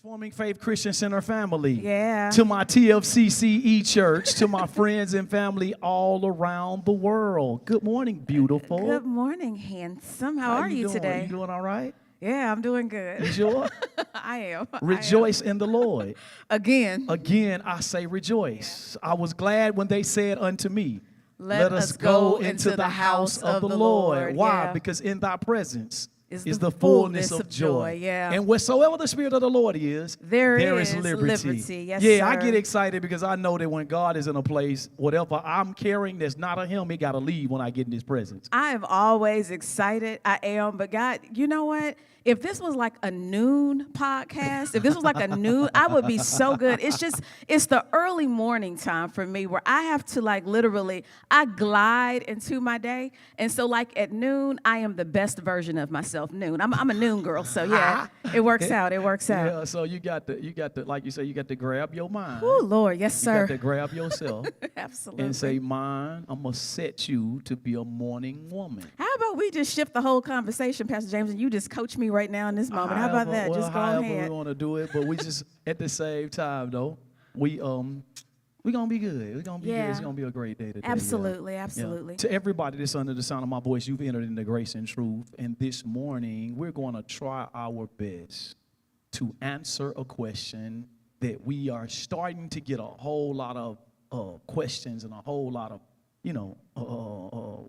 Transforming Faith Christian Center family. Yeah. To my TFCCE church, to my friends and family all around the world. Good morning, beautiful. Good morning, handsome. How are you doing? today? You doing all right? Yeah, I'm doing good. You sure? I am. Rejoice in the Lord. Again. Again, I say rejoice. I was glad when they said unto me, Let us go into the house of the Lord. Why? Yeah. Because in thy presence Is the fullness of joy. Yeah. And wheresoever the Spirit of the Lord is, There is is liberty. liberty. Yes, yeah, I sir. get excited because I know that when God is in a place, whatever I'm carrying that's not of him, it got to leave when I get in his presence. I am always excited. I am. But God, you know what? If this was like a noon podcast, if this was like a noon, I would be so good. It's the early morning time for me where I have to like literally, I glide into my day. And so like at noon, I am the best version of myself. Noon. I'm a noon girl. So yeah, it works out. It works out. Yeah, so you got to, like you say, you got to grab your mind. Oh, Lord. Yes, You got sir. to grab yourself Absolutely. and say, mind, I'm going to set you to be a morning woman. How about we just shift the whole conversation, Pastor James, and you just coach me right now in this moment? How about that? Well, Just go however ahead. we want to do it, but we just at the same time though, we gonna be good. We're gonna be good. It's gonna be a great day today. Absolutely, Yeah. absolutely. To everybody that's under the sound of my voice, you've entered into grace and truth. And this morning, we're going to try our best to answer a question that we are starting to get a whole lot of questions and a whole lot of,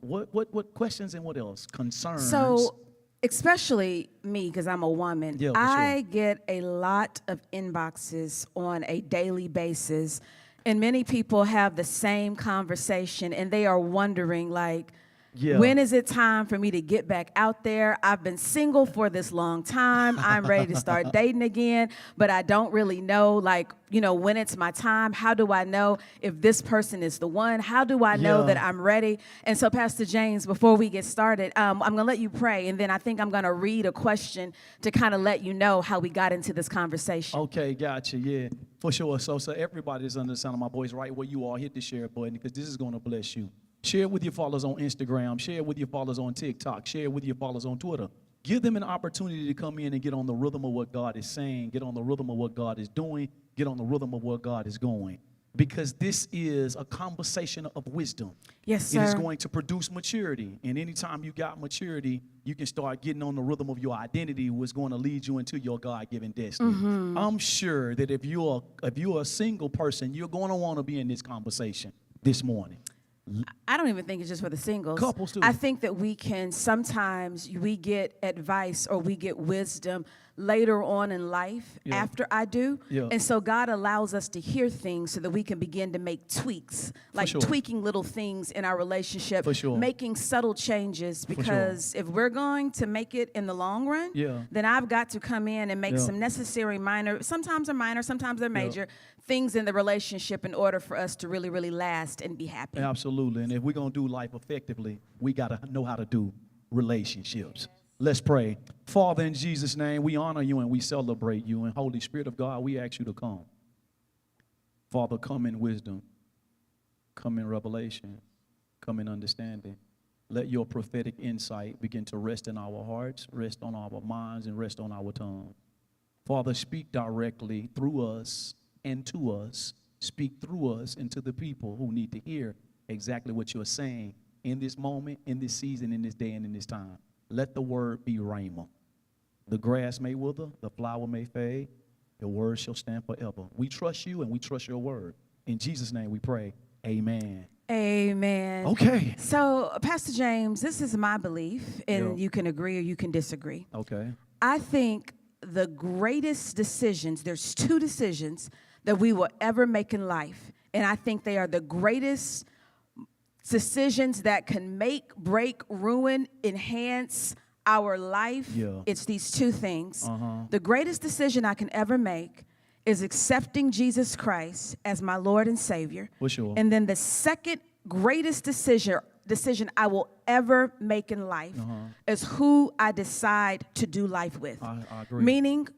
what questions and what else? Concerns. So, especially me, because I'm a woman, Yeah, for I sure. get a lot of inboxes on a daily basis. And many people have the same conversation, and they are wondering, like, Yeah. when is it time for me to get back out there? I've been single for this long time. I'm ready to start dating again, but I don't really know, like, when it's my time. How do I know if this person is the one? How do I know Yeah. that I'm ready? And so, Pastor James, before we get started, I'm going to let you pray, and then I think I'm going to read a question to kind of let you know how we got into this conversation. Okay, gotcha. Yeah, for sure. So everybody that's under the sound of my voice, right where you are, hit the share button because this is going to bless you. Share it with your followers on Instagram. Share it with your followers on TikTok. Share it with your followers on Twitter. Give them an opportunity to come in and get on the rhythm of what God is saying, get on the rhythm of what God is doing, get on the rhythm of what God is going. Because this is a conversation of wisdom. Yes, sir. It is going to produce maturity. And anytime you got maturity, you can start getting on the rhythm of your identity, what's going to lead you into your God-given destiny. Mm-hmm. I'm sure that if you're a single person, you're going to want to be in this conversation this morning. I don't even think it's just for the singles. Couples, too. I think that sometimes we get advice or we get wisdom later on in life Yeah. after I do. Yeah. And so God allows us to hear things so that we can begin to make tweaks, like sure. tweaking little things in our relationship, For sure. making subtle changes, because if we're going to make it in the long run, Yeah. then I've got to come in and make Yeah. some necessary sometimes they're minor, sometimes they're major, things in the relationship in order for us to really, really last and be happy. Absolutely. And if we're going to do life effectively, we got to know how to do relationships. Let's pray. Father, in Jesus' name, we honor you and we celebrate you. And Holy Spirit of God, we ask you to come. Father, come in wisdom. Come in revelation. Come in understanding. Let your prophetic insight begin to rest in our hearts, rest on our minds, and rest on our tongue. Father, speak directly through us and to us. Speak through us and to the people who need to hear exactly what you're saying in this moment, in this season, in this day, and in this time. Let the word be rhema. The grass may wither, the flower may fade, your word shall stand forever. We trust you and we trust your word. In Jesus' name we pray, amen. Amen. Okay. So, Pastor James, this is my belief, and Yeah. you can agree or you can disagree. Okay. I think the greatest decisions, there's two decisions that we will ever make in life, and I think they are the greatest decisions that can make, break, ruin, enhance our life. Yeah. It's these two things. Uh-huh. The greatest decision I can ever make is accepting Jesus Christ as my Lord and Savior. For sure. And then the second greatest decision I will ever make in life is who I decide to do life with. I agree. Meaning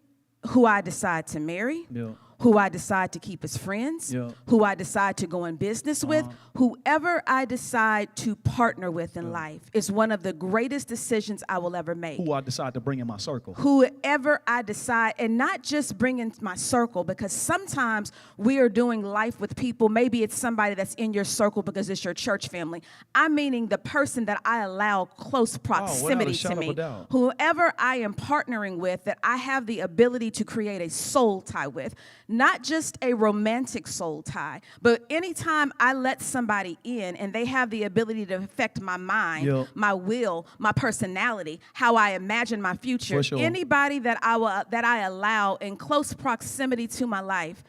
who I decide to marry, Yeah. who I decide to keep as friends, Yeah. who I decide to go in business with, whoever I decide to partner with in life is one of the greatest decisions I will ever make. Who I decide to bring in my circle. Whoever I decide, and not just bring in my circle, because sometimes we are doing life with people. Maybe it's somebody that's in your circle because it's your church family. I'm meaning the person that I allow close proximity to shadow of a me. doubt. Whoever I am partnering with, that I have the ability to create a soul tie with, not just a romantic soul tie, but anytime I let somebody in and they have the ability to affect my mind, Yep. my will, my personality, how I imagine my future, For sure. anybody that I allow in close proximity to my life,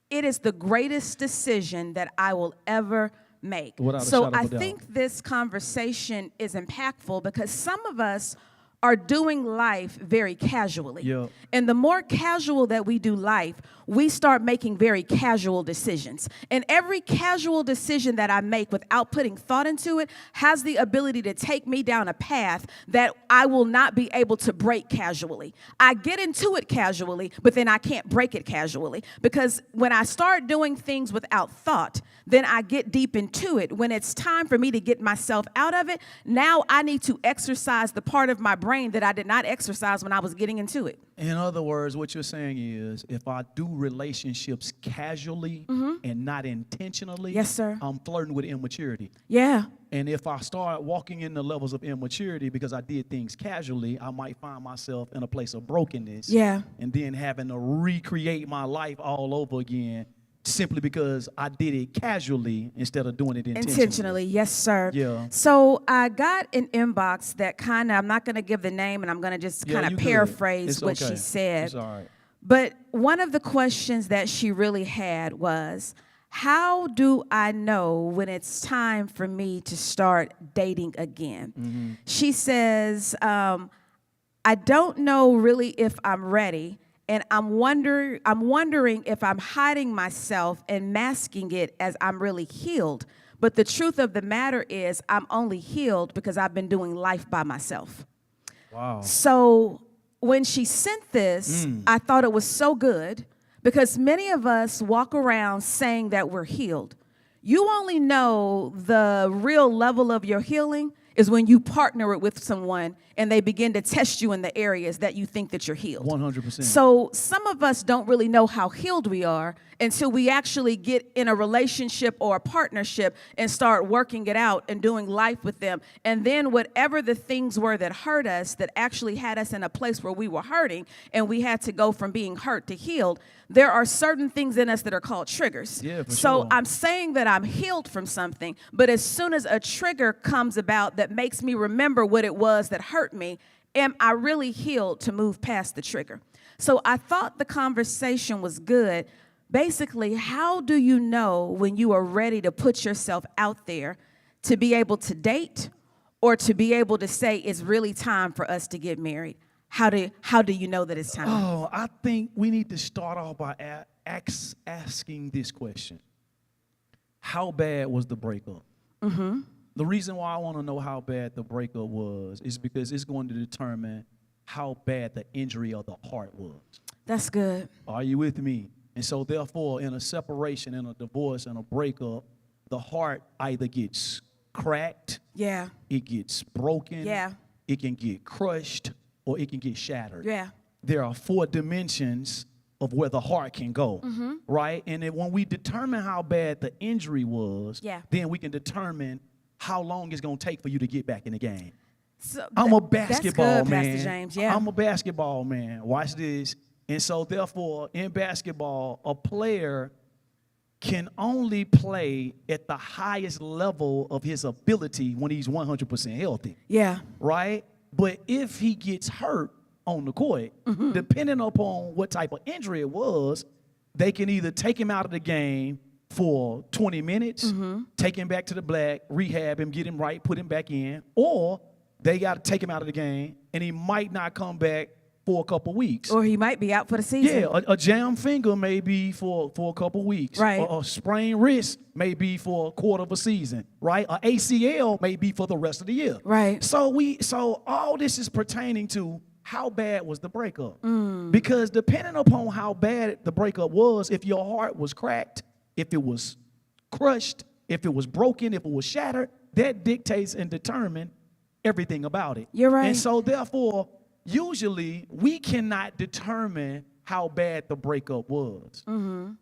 it is the greatest decision that I will ever make. Without a So shadow of I a doubt. think this conversation is impactful because some of us are doing life very casually. Yeah. And the more casual that we do life, we start making very casual decisions. And every casual decision that I make without putting thought into it has the ability to take me down a path that I will not be able to break casually. I get into it casually, but then I can't break it casually. Because when I start doing things without thought, then I get deep into it. When it's time for me to get myself out of it, now I need to exercise the part of my brain that I did not exercise when I was getting into it. In other words, what you're saying is, if I do relationships casually and not intentionally, Yes, sir. I'm flirting with immaturity. Yeah. And if I start walking in the levels of immaturity because I did things casually, I might find myself in a place of brokenness. Yeah. And then having to recreate my life all over again simply because I did it casually instead of doing it intentionally. Yes, sir. Yeah. So I got an inbox that kind of, I'm not going to give the name, and I'm going to just Yeah, kind you of good. paraphrase It's what okay. she said. It's all right. But one of the questions that she really had was, how do I know when it's time for me to start dating again? Mm-hmm. She says, I don't know really if I'm ready, and I'm wondering if I'm hiding myself and masking it as I'm really healed. But the truth of the matter is I'm only healed because I've been doing life by myself. Wow. So when she sent this, I thought it was so good because many of us walk around saying that we're healed. You only know the real level of your healing is when you partner it with someone and they begin to test you in the areas that you think that you're healed. 100%. So some of us don't really know how healed we are until we actually get in a relationship or a partnership and start working it out and doing life with them. And then whatever the things were that hurt us, that actually had us in a place where we were hurting and we had to go from being hurt to healed, there are certain things in us that are called triggers. Yeah, for So sure. I'm saying that I'm healed from something, but as soon as a trigger comes about that makes me remember what it was that hurt me, am I really healed to move past the trigger? So I thought the conversation was good. Basically, how do you know when you are ready to put yourself out there to be able to date or to be able to say it's really time for us to get married? How do you know that it's time? Oh, I think we need to start off by asking this question. How bad was the breakup? The reason why I want to know how bad the breakup was is because it's going to determine how bad the injury of the heart was. That's good. Are you with me? And so therefore, in a separation, in a divorce, in a breakup, the heart either gets cracked, Yeah. it gets broken, Yeah. it can get crushed, or it can get shattered. Yeah. There are 4 dimensions of where the heart can go, right? And then when we determine how bad the injury was, Yeah. then we can determine how long it's going to take for you to get back in the game. So I'm a that's basketball good, man. Pastor James. Yeah. I'm a basketball man. Watch this. And so therefore, in basketball, a player can only play at the highest level of his ability when he's 100% healthy, Yeah. right? But if he gets hurt on the court, depending upon what type of injury it was, they can either take him out of the game for 20 minutes, take him back to the black, rehab him, get him right, put him back in, or they got to take him out of the game, and he might not come back for a couple weeks. Or he might be out for the season. Yeah, a jam finger may be for a couple weeks. Right. Or a sprained wrist may be for a quarter of a season, right? A ACL may be for the rest of the year. Right. So all this is pertaining to how bad was the breakup? Because depending upon how bad the breakup was, if your heart was cracked, if it was crushed, if it was broken, if it was shattered, that dictates and determines everything about it. You're right. And so therefore, usually we cannot determine how bad the breakup was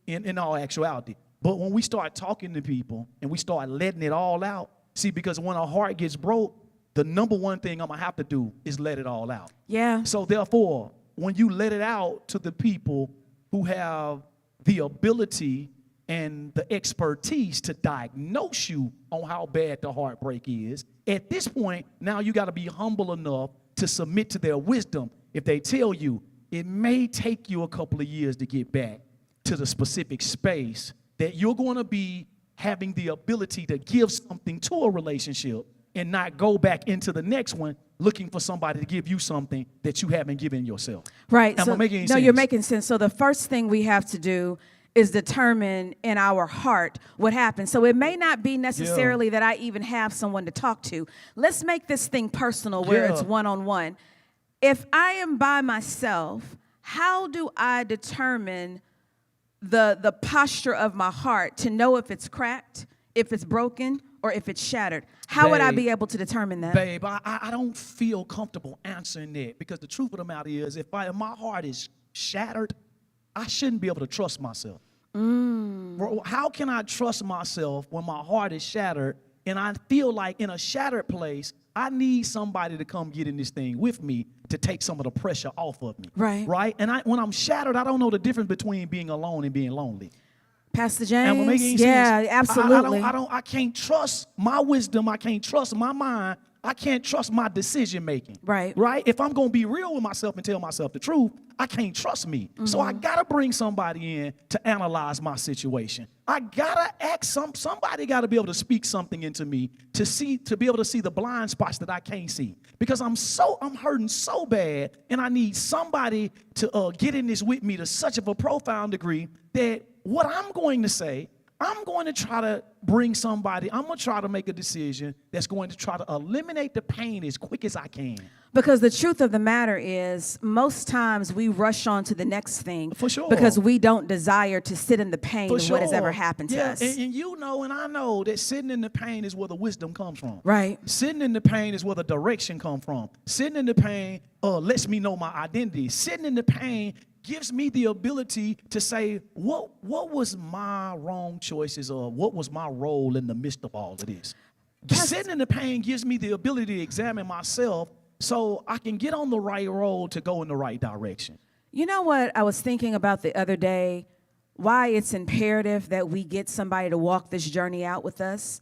in all actuality. But when we start talking to people and we start letting it all out, see, because when a heart gets broke, the number one thing I'm going to have to do is let it all out. Yeah. So therefore, when you let it out to the people who have the ability and the expertise to diagnose you on how bad the heartbreak is, at this point, now you got to be humble enough to submit to their wisdom. If they tell you it may take you a couple of years to get back to the specific space that you're going to be having the ability to give something to a relationship and not go back into the next one looking for somebody to give you something that you haven't given yourself. Right. Am I making any no, sense? you're making sense. So the first thing we have to do is determine in our heart what happened. So it may not be necessarily that I even have someone to talk to. Let's make this thing personal where it's one-on-one. If I am by myself, how do I determine the posture of my heart to know if it's cracked, if it's broken, or if it's shattered? How would I be able to determine that? Babe, I don't feel comfortable answering that because the truth of the matter is if my heart is shattered, I shouldn't be able to trust myself. Bro, how can I trust myself when my heart is shattered and I feel like in a shattered place, I need somebody to come get in this thing with me to take some of the pressure off of me. Right. Right? And when I'm shattered, I don't know the difference between being alone and being lonely. Pastor Am I making James? any Yeah, sense? absolutely. I can't trust my wisdom. I can't trust my mind. I can't trust my decision making. Right. Right? If I'm going to be real with myself and tell myself the truth, I can't trust me. So I got to bring somebody in to analyze my situation. I got to ask somebody got to be able to speak something into me to be able to see the blind spots that I can't see. Because I'm hurting so bad and I need somebody to get in this with me to such of a profound degree that what I'm going to say, I'm going to try to bring somebody, I'm going to try to make a decision that's going to try to eliminate the pain as quick as I can. Because the truth of the matter is, most times we rush on to the next thing. For sure. Because we don't desire to sit in the pain For of sure. what has ever happened to us. And you know and I know that sitting in the pain is where the wisdom comes from. Right. Sitting in the pain is where the direction comes from. Sitting in the pain lets me know my identity. Sitting in the pain gives me the ability to say, what was my wrong choices or what was my role in the midst of all of this? Sitting in the pain gives me the ability to examine myself so I can get on the right road to go in the right direction. You know what I was thinking about the other day? Why it's imperative that we get somebody to walk this journey out with us?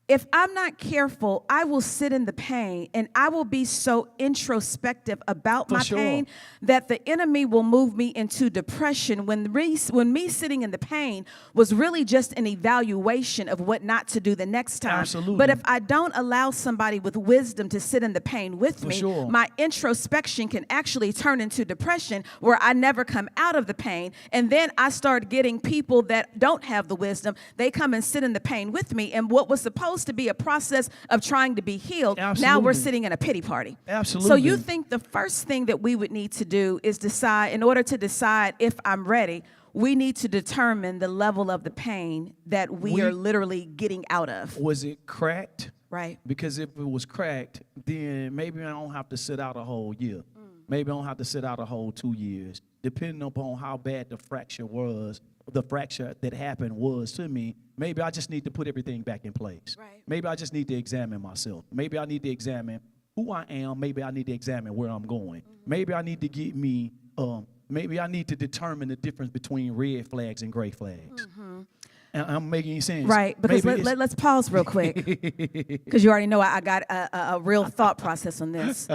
If I'm not careful, I will sit in the pain and I will be so introspective about my pain that the enemy will move me into depression when me sitting in the pain was really just an evaluation of what not to do the next time. Absolutely. But if I don't allow somebody with wisdom to sit in the pain with me, my introspection can actually turn into depression where I never come out of the pain. And then I start getting people that don't have the wisdom. They come and sit in the pain with me. And what was supposed to be a process of trying to be healed, now we're sitting in a pity party. Absolutely. So you think the first thing that we would need to do is decide, in order to decide if I'm ready, we need to determine the level of the pain that we are literally getting out of. Was it cracked? Right. Because if it was cracked, then maybe I don't have to sit out a whole year. Maybe I don't have to sit out a whole 2 years, depending upon how bad the fracture that happened was to me. Maybe I just need to put everything back in place. Right. Maybe I just need to examine myself. Maybe I need to examine who I am. Maybe I need to examine where I'm going. Maybe I need to maybe I need to determine the difference between red flags and gray flags. And I'm making sense. Right, because let's pause real quick, because you already know I got a real thought process on this.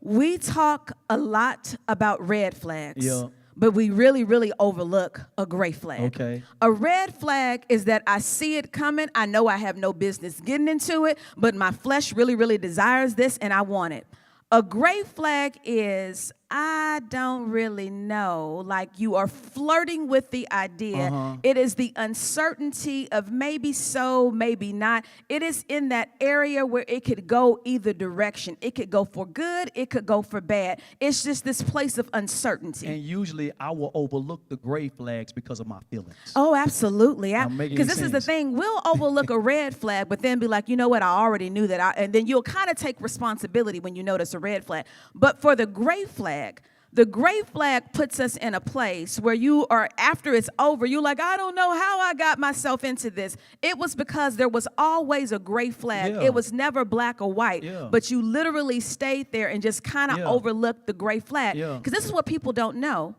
We talk a lot about red flags. Yeah. But we really, really overlook a gray flag. Okay. A red flag is that I see it coming. I know I have no business getting into it, but my flesh really, really desires this and I want it. A gray flag is I don't really know, like you are flirting with the idea. It is the uncertainty of maybe so, maybe not. It is in that area where it could go either direction. It could go for good, it could go for bad. It's just this place of uncertainty. And usually I will overlook the gray flags because of my feelings. Oh, absolutely. I'm making Because this is the sense. thing. We'll overlook a red flag, but then be like, you know what? I already knew that. And then you'll kind of take responsibility when you notice a red flag. But for the gray flag puts us in a place where you are, after it's over, you're like, I don't know how I got myself into this. It was because there was always a gray flag. Yeah. It was never black or white. Yeah. But you literally stayed there and just kind of Yeah. overlooked the gray flag. Yeah. Because this is what people don't know.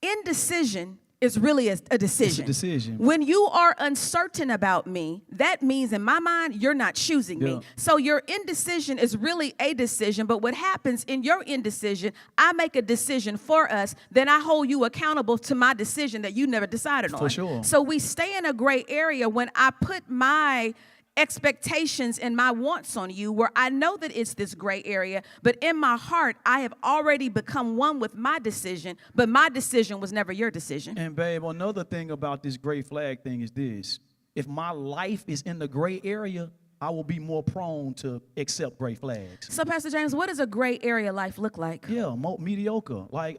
Indecision is really a decision. It's a decision. When you are uncertain about me, that means in my mind, you're not choosing Yeah. me. So your indecision is really a decision. But what happens in your indecision, I make a decision for us, then I hold you accountable to my decision that you never decided on. For sure. So we stay in a gray area when I put my expectations and my wants on you, where I know that it's this gray area, but in my heart, I have already become one with my decision, but my decision was never your decision. And babe, another thing about this gray flag thing is this. If my life is in the gray area, I will be more prone to accept gray flags. So, Pastor James, what does a gray area life look like? Yeah, mediocre. Like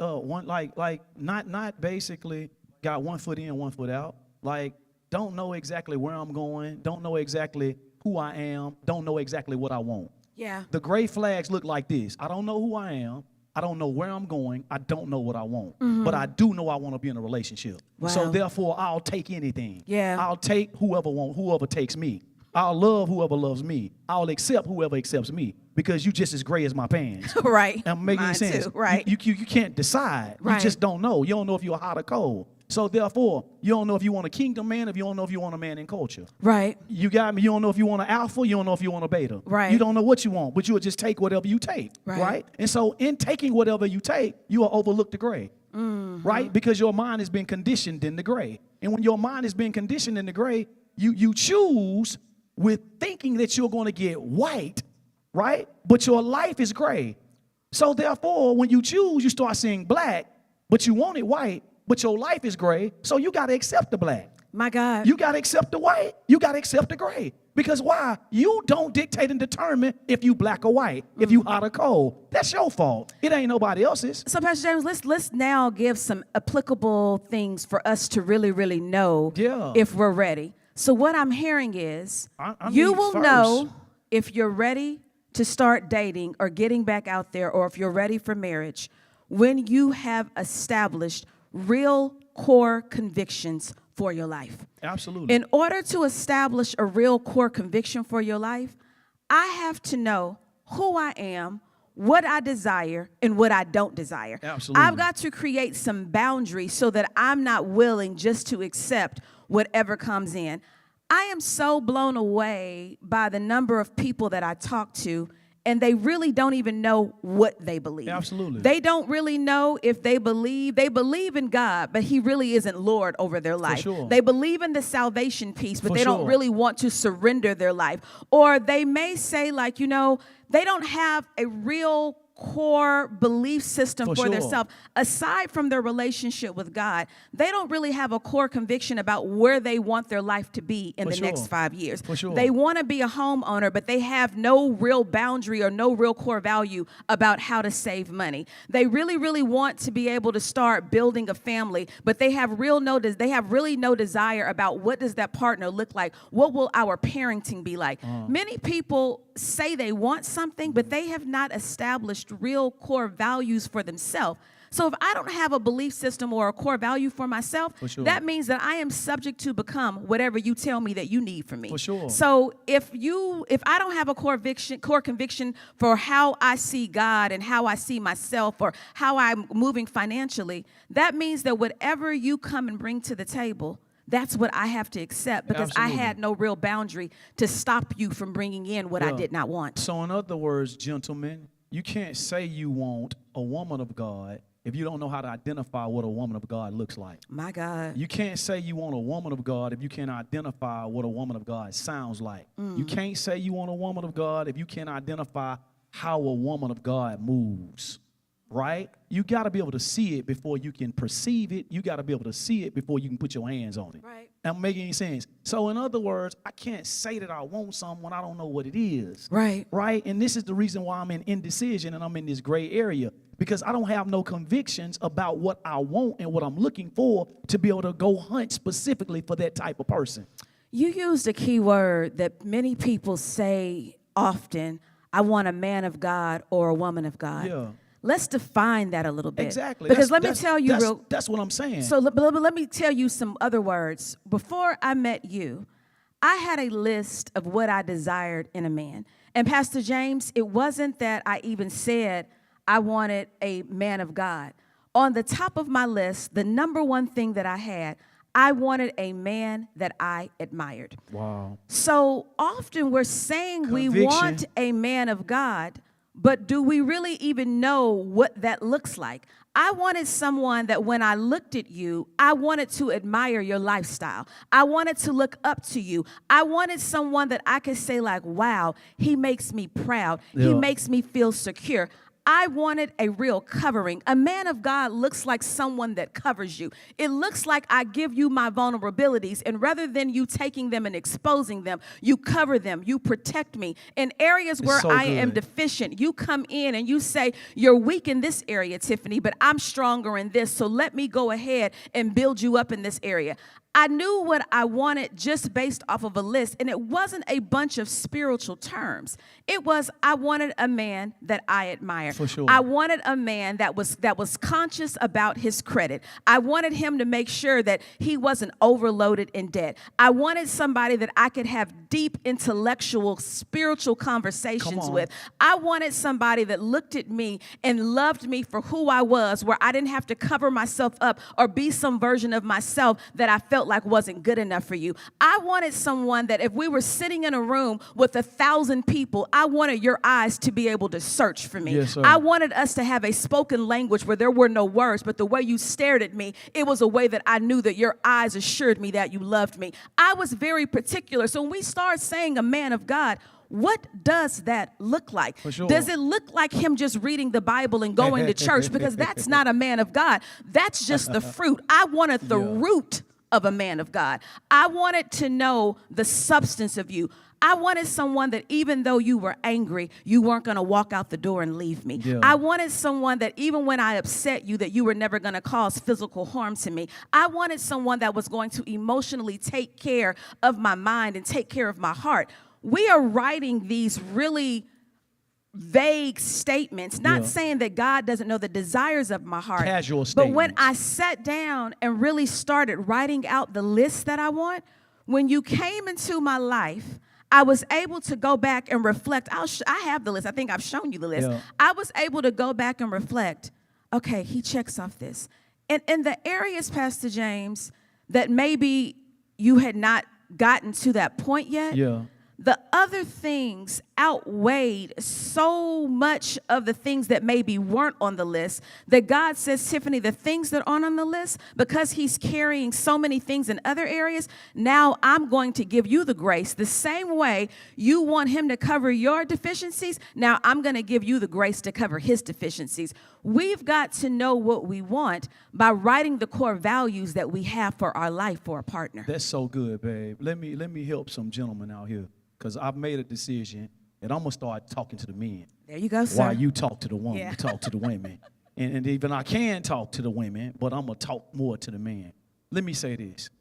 not basically got 1 foot in, 1 foot out. Like don't know exactly where I'm going, don't know exactly who I am, don't know exactly what I want. Yeah. The gray flags look like this. I don't know who I am. I don't know where I'm going. I don't know what I want. But I do know I want to be in a relationship. Wow. So therefore, I'll take anything. Yeah. I'll take whoever takes me. I'll love whoever loves me. I'll accept whoever accepts me because you just as gray as my pants. Right. I'm making Mine sense. too. Right. You can't decide. Right. You just don't know. You don't know if you're hot or cold. So therefore, you don't know if you want a kingdom man, if you don't know if you want a man in culture. Right. You got me. You don't know if you want an alpha. You don't know if you want a beta. Right. You don't know what you want, but you'll just take whatever you take. Right. And so in taking whatever you take, you will overlook the gray. Right? Because your mind has been conditioned in the gray. And when your mind has been conditioned in the gray, you choose with thinking that you're going to get white, right? But your life is gray. So therefore, when you choose, you start seeing black, but you want it white, but your life is gray. So you got to accept the black. My God. You got to accept the white. You got to accept the gray. Because why? You don't dictate and determine if you black or white, if you hot or cold. That's your fault. It ain't nobody else's. So, Pastor James, let's now give some applicable things for us to really, really know Yeah. if we're ready. So what I'm hearing is I you need will first- know if you're ready to start dating or getting back out there, or if you're ready for marriage, when you have established real core convictions for your life. Absolutely. In order to establish a real core conviction for your life, I have to know who I am, what I desire, and what I don't desire. Absolutely. I've got to create some boundaries so that I'm not willing just to accept whatever comes in. I am so blown away by the number of people that I talk to, and they really don't even know what they believe. Absolutely. They don't really know if they believe in God, but he really isn't Lord over their life. sure. They believe in the salvation piece, but For they don't sure. really want to surrender their life. Or they may say, like, they don't have a real core belief system For for sure. themselves. Aside from their relationship with God, they don't really have a core conviction about where they want their life to be in For the next sure. 5 years. For sure. They want to be a homeowner, but they have no real boundary or no real core value about how to save money. They really, really want to be able to start building a family, but they have really no desire about what does that partner look like? What will our parenting be like? Many people say they want something, but they have not established real core values for themselves. So if I don't have a belief system or a core value for myself, For sure. that means that I am subject to become whatever you tell me that you need from me. For sure. So if I don't have a core conviction for how I see God and how I see myself or how I'm moving financially, that means that whatever you come and bring to the table, that's what I have to accept, because Absolutely. I had no real boundary to stop you from bringing in what I Yeah. did not want. So in other words, gentlemen, you can't say you want a woman of God if you don't know how to identify what a woman of God looks like. My God. You can't say you want a woman of God if you can't identify what a woman of God sounds like. You can't say you want a woman of God if you can't identify how a woman of God moves. right? You got to be able to see it before you can perceive it. You got to be able to see it before you can put your hands on it. Right. I'm making any sense. So in other words, I can't say that I want something when I don't know what it is. Right. Right? And this is the reason why I'm in indecision and I'm in this gray area, because I don't have no convictions about what I want and what I'm looking for to be able to go hunt specifically for that type of person. You used a key word that many people say often, I want a man of God or a woman of God. Yeah. Let's define that a little bit. Exactly. Because let me tell you that's what I'm saying. So let me tell you some other words. Before I met you, I had a list of what I desired in a man. And Pastor James, it wasn't that I even said I wanted a man of God. On the top of my list, the number one thing that I had, I wanted a man that I admired. Wow. So often we're saying we Conviction. want a man of God, but do we really even know what that looks like? I wanted someone that when I looked at you, I wanted to admire your lifestyle. I wanted to look up to you. I wanted someone that I could say like, wow, he makes me proud. He Yeah. makes me feel secure. I wanted a real covering. A man of God looks like someone that covers you. It looks like I give you my vulnerabilities, and rather than you taking them and exposing them, you cover them, you protect me. In areas where so I am good. deficient, you come in and you say, you're weak in this area, Tiffany, but I'm stronger in this, so let me go ahead and build you up in this area. I knew what I wanted just based off of a list, and it wasn't a bunch of spiritual terms. It was, I wanted a man that I admired. For sure. I wanted a man that was conscious about his credit. I wanted him to make sure that he wasn't overloaded in debt. I wanted somebody that I could have deep intellectual, spiritual conversations on. with. I wanted somebody that looked at me and loved me for who I was, where I didn't have to cover myself up or be some version of myself that I felt like wasn't good enough for you. I wanted someone that if we were sitting in a room with 1,000 people, I wanted your eyes to be able to search for me. Yes, sir. I wanted us to have a spoken language where there were no words, but the way you stared at me, it was a way that I knew that your eyes assured me that you loved me. I was very particular. So when we start saying a man of God, what does that look like? For sure. Does it look like him just reading the Bible and going to church? Because that's not a man of God. That's just the fruit. I wanted the root of a man of God. I wanted to know the substance of you. I wanted someone that even though you were angry, you weren't going to walk out the door and leave me. Yeah. I wanted someone that even when I upset you, that you were never going to cause physical harm to me. I wanted someone that was going to emotionally take care of my mind and take care of my heart. We are writing these really vague statements, not Yeah. saying that God doesn't know the desires of my heart. Casual But when statements. I sat down and really started writing out the list that I want, when you came into my life, I was able to go back and reflect. I have the list. I think I've shown you the list. Yeah. I was able to go back and reflect. Okay, he checks off this. And in the areas, Pastor James, that maybe you had not gotten to that point yet, Yeah. the other things outweighed so much of the things that maybe weren't on the list that God says, Tiffany, the things that aren't on the list, because he's carrying so many things in other areas, now I'm going to give you the grace. The same way you want him to cover your deficiencies, now I'm going to give you the grace to cover his deficiencies. We've got to know what we want by writing the core values that we have for our life for a partner. That's so good, babe. Let me help some gentlemen out here, because I've made a decision and I'm going to start talking to the men. There you go, sir. While you talk to the woman, Yeah. talk to the women. And even I can talk to the women, but I'm going to talk more to the men. Let me say this.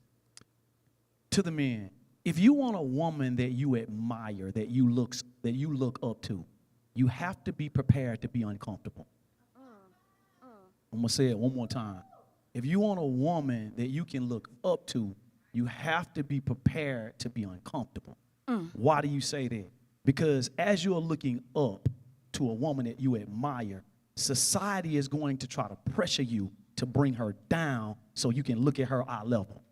To the men, if you want a woman that you admire, that you look up to, you have to be prepared to be uncomfortable. I'm going to say it one more time. If you want a woman that you can look up to, you have to be prepared to be uncomfortable. Why do you say that? Because as you're looking up to a woman that you admire, society is going to try to pressure you to bring her down so you can look at her eye level.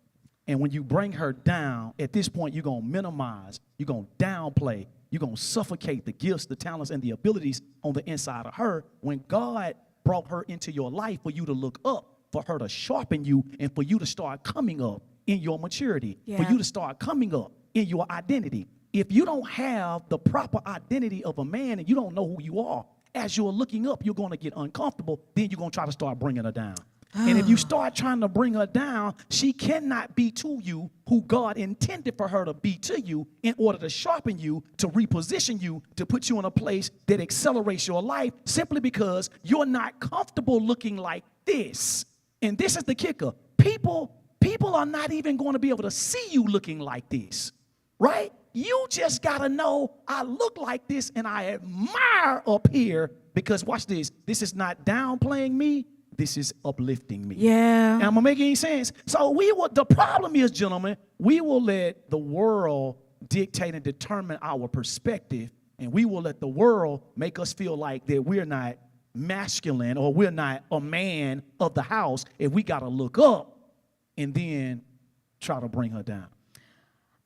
And when you bring her down, at this point, you're going to minimize, you're going to downplay, you're going to suffocate the gifts, the talents, and the abilities on the inside of her when God brought her into your life for you to look up, for her to sharpen you, and for you to start coming up in your maturity, for Yeah. you to start coming up in your identity. If you don't have the proper identity of a man and you don't know who you are, as you're looking up, you're going to get uncomfortable. Then you're going to try to start bringing her down. And if you start trying to bring her down, she cannot be to you who God intended for her to be to you in order to sharpen you, to reposition you, to put you in a place that accelerates your life simply because you're not comfortable looking like this. And this is the kicker. People are not even going to be able to see you looking like this, right? You just got to know I look like this and I admire up here because watch this. This is not downplaying me. This is uplifting me. Yeah. Am I making any sense? So the problem is, gentlemen, we will let the world dictate and determine our perspective, and we will let the world make us feel like that we're not masculine or we're not a man of the house if we got to look up and then try to bring her down.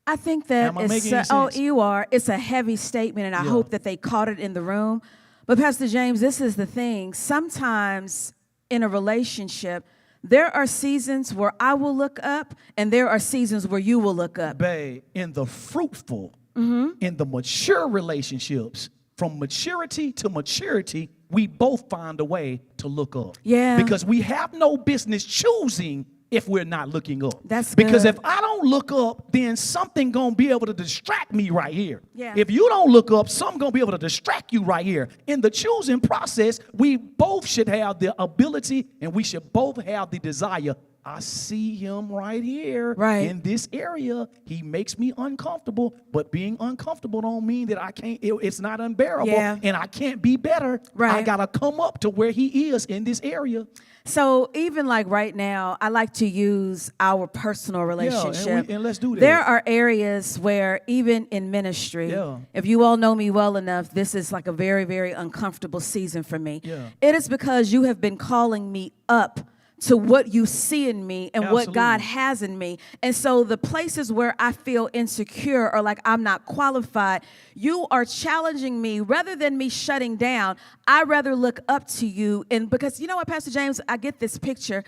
I think that Am I making any oh, sense? you are. It's a heavy statement, and I Yeah. hope that they caught it in the room. But Pastor James, this is the thing. Sometimes in a relationship, there are seasons where I will look up, and there are seasons where you will look up. Babe, in the fruitful, in the mature relationships, from maturity to maturity, we both find a way to look up. Yeah. Because we have no business choosing if we're not looking up. That's because good. if I don't look up, then something gonna be able to distract me right here. Yeah. If you don't look up, something gonna be able to distract you right here. In the choosing process, we both should have the ability and we should both have the desire. I see him right here Right. in this area. He makes me uncomfortable, but being uncomfortable don't mean that I can't, it's not unbearable Yeah. and I can't be better. I Right. gotta come up to where he is in this area. So even like right now, I like to use our personal relationship. and let's do that. There are areas where even in ministry, Yeah. if you all know me well enough, this is like a very, very uncomfortable season for me. Yeah. It is because you have been calling me up to what you see in me and what God Absolutely. has in me. And so the places where I feel insecure or like I'm not qualified, you are challenging me rather than me shutting down. I rather look up to you. And because you know what, Pastor James, I get this picture.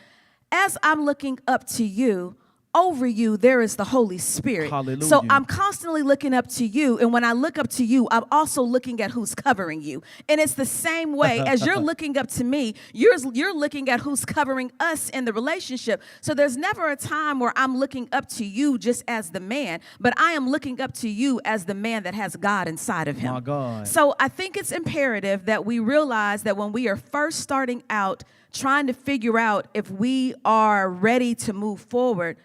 As I'm looking up to you, over you, there is the Holy Spirit. Hallelujah. So I'm constantly looking up to you. And when I look up to you, I'm also looking at who's covering you. And it's the same way as you're looking up to me, you're looking at who's covering us in the relationship. So there's never a time where I'm looking up to you just as the man, but I am looking up to you as the man that has God inside of him. My God. So I think it's imperative that we realize that when we are first starting out, trying to figure out if we are ready to move forward,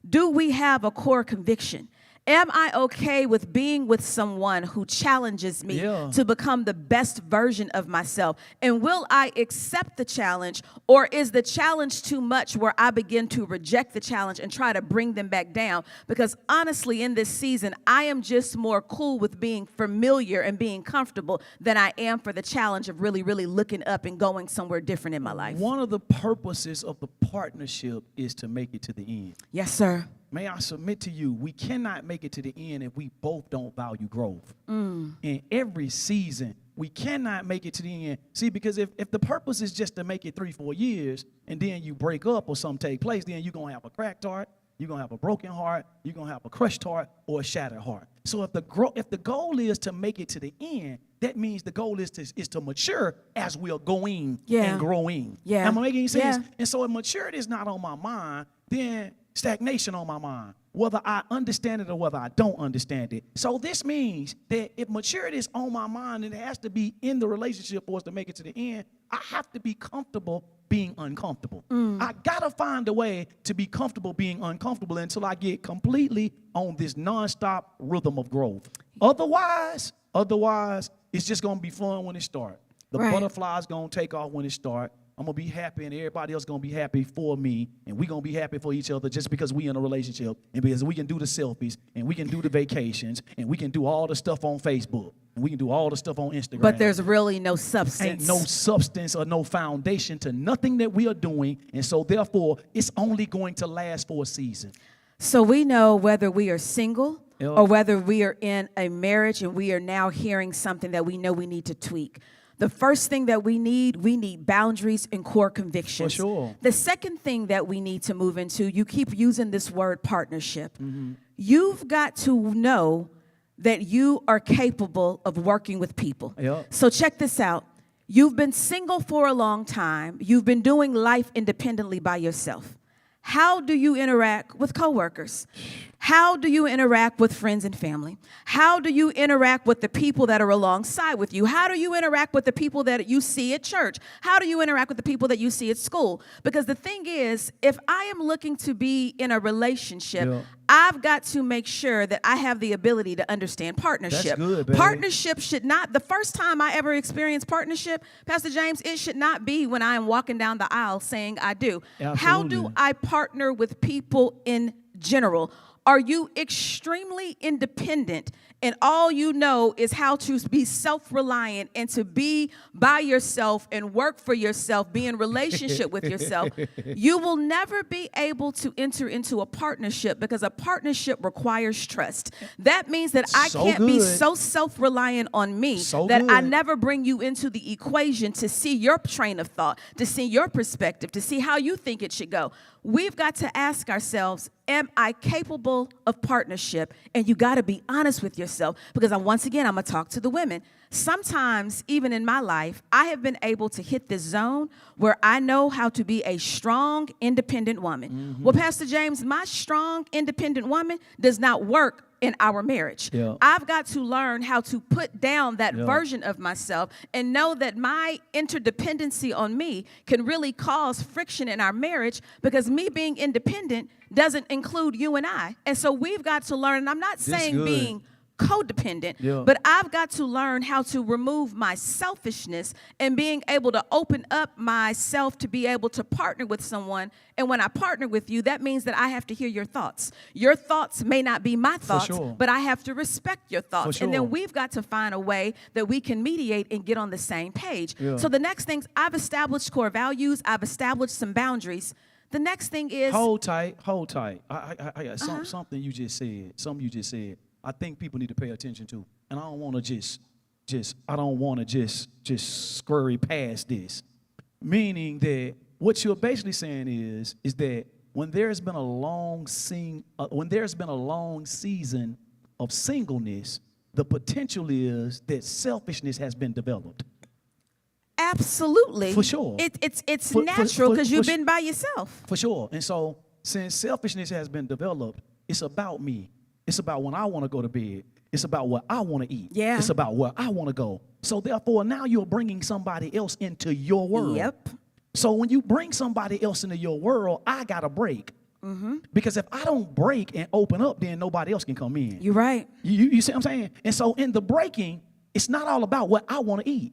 do we have a core conviction? Am I okay with being with someone who challenges me Yeah. to become the best version of myself? And will I accept the challenge, or is the challenge too much where I begin to reject the challenge and try to bring them back down? Because honestly, in this season, I am just more cool with being familiar and being comfortable than I am for the challenge of really, really looking up and going somewhere different in my life. One of the purposes of the partnership is to make it to the end. Yes, sir. May I submit to you, we cannot make it to the end if we both don't value growth. In every season, we cannot make it to the end. See, because if the purpose is just to make it 3-4 years and then you break up or something take place, then you're going to have a cracked heart, you're going to have a broken heart, you're going to have a crushed heart or a shattered heart. So if the goal is to make it to the end, that means the goal is to mature as we're going Yeah. and growing. Yeah. Am I making any sense? Yeah. And so if maturity is not on my mind, then stagnation on my mind, whether I understand it or whether I don't understand it. So this means that if maturity is on my mind and it has to be in the relationship for us to make it to the end, I have to be comfortable being uncomfortable. I gotta find a way to be comfortable being uncomfortable until I get completely on this nonstop rhythm of growth. Otherwise, it's just gonna be fun when it starts. The Right. butterfly's gonna take off when it starts. I'm gonna be happy and everybody else gonna be happy for me, and we gonna be happy for each other just because we in a relationship and because we can do the selfies and we can do the vacations and we can do all the stuff on Facebook and we can do all the stuff on Instagram. But there's really no substance. Ain't no substance or no foundation to nothing that we are doing, and so therefore it's only going to last for a season. So we know whether we are single Yeah. or whether we are in a marriage and we are now hearing something that we know we need to tweak. The first thing that we need boundaries and core convictions. For sure. The second thing that we need to move into, you keep using this word partnership. Mm-hmm. You've got to know that you are capable of working with people. Yeah. So check this out. You've been single for a long time. You've been doing life independently by yourself. How do you interact with coworkers? How do you interact with friends and family? How do you interact with the people that are alongside with you? How do you interact with the people that you see at church? How do you interact with the people that you see at school? Because the thing is, if I am looking to be in a relationship, Yeah. I've got to make sure that I have the ability to understand partnership. That's good, baby. Partnership should not, the first time I ever experienced partnership, Pastor James, it should not be when I am walking down the aisle saying I do. How do Absolutely. I partner with people in general? Are you extremely independent and all you know is how to be self-reliant and to be by yourself and work for yourself, be in relationship with yourself? You will never be able to enter into a partnership because a partnership requires trust. That means that I So can't be good. so self-reliant on me So that I good. never bring you into the equation to see your train of thought, to see your perspective, to see how you think it should go. We've got to ask ourselves, am I capable of partnership? And you got to be honest with yourself because once again, I'm going to talk to the women. Sometimes, even in my life, I have been able to hit this zone where I know how to be a strong, independent woman. Mm-hmm. Well, Pastor James, my strong, independent woman does not work in our marriage. Yeah. I've got to learn how to put down that Yeah. version of myself and know that my interdependency on me can really cause friction in our marriage because me being independent doesn't include you and I. And so we've got to learn, and I'm not saying good. being codependent, Yeah. but I've got to learn how to remove my selfishness and being able to open up myself to be able to partner with someone. And when I partner with you, that means that I have to hear your thoughts. Your thoughts may not be my thoughts, sure. but I have to respect your thoughts. For And then sure. we've got to find a way that we can mediate and get on the same page. Yeah. So the next things, I've established core values. I've established some boundaries. The next thing is, Hold tight, hold tight. I got something you just said. Something you just said. I think people need to pay attention to, and I don't want to just scurry past this. Meaning that what you're basically saying is that when there's been a long season of singleness, the potential is that selfishness has been developed. absolutely. For sure. It's For- natural because you've for- been by yourself. For sure. And so, since selfishness has been developed, it's about me. It's about when I want to go to bed. It's about what I want to eat. Yeah. It's about where I want to go. So, therefore, now you're bringing somebody else into your world. Yep. So, when you bring somebody else into your world, I got to break. Because if I don't break and open up, then nobody else can come in. You're right. You see what I'm saying? And so in the breaking, it's not all about what I want to eat.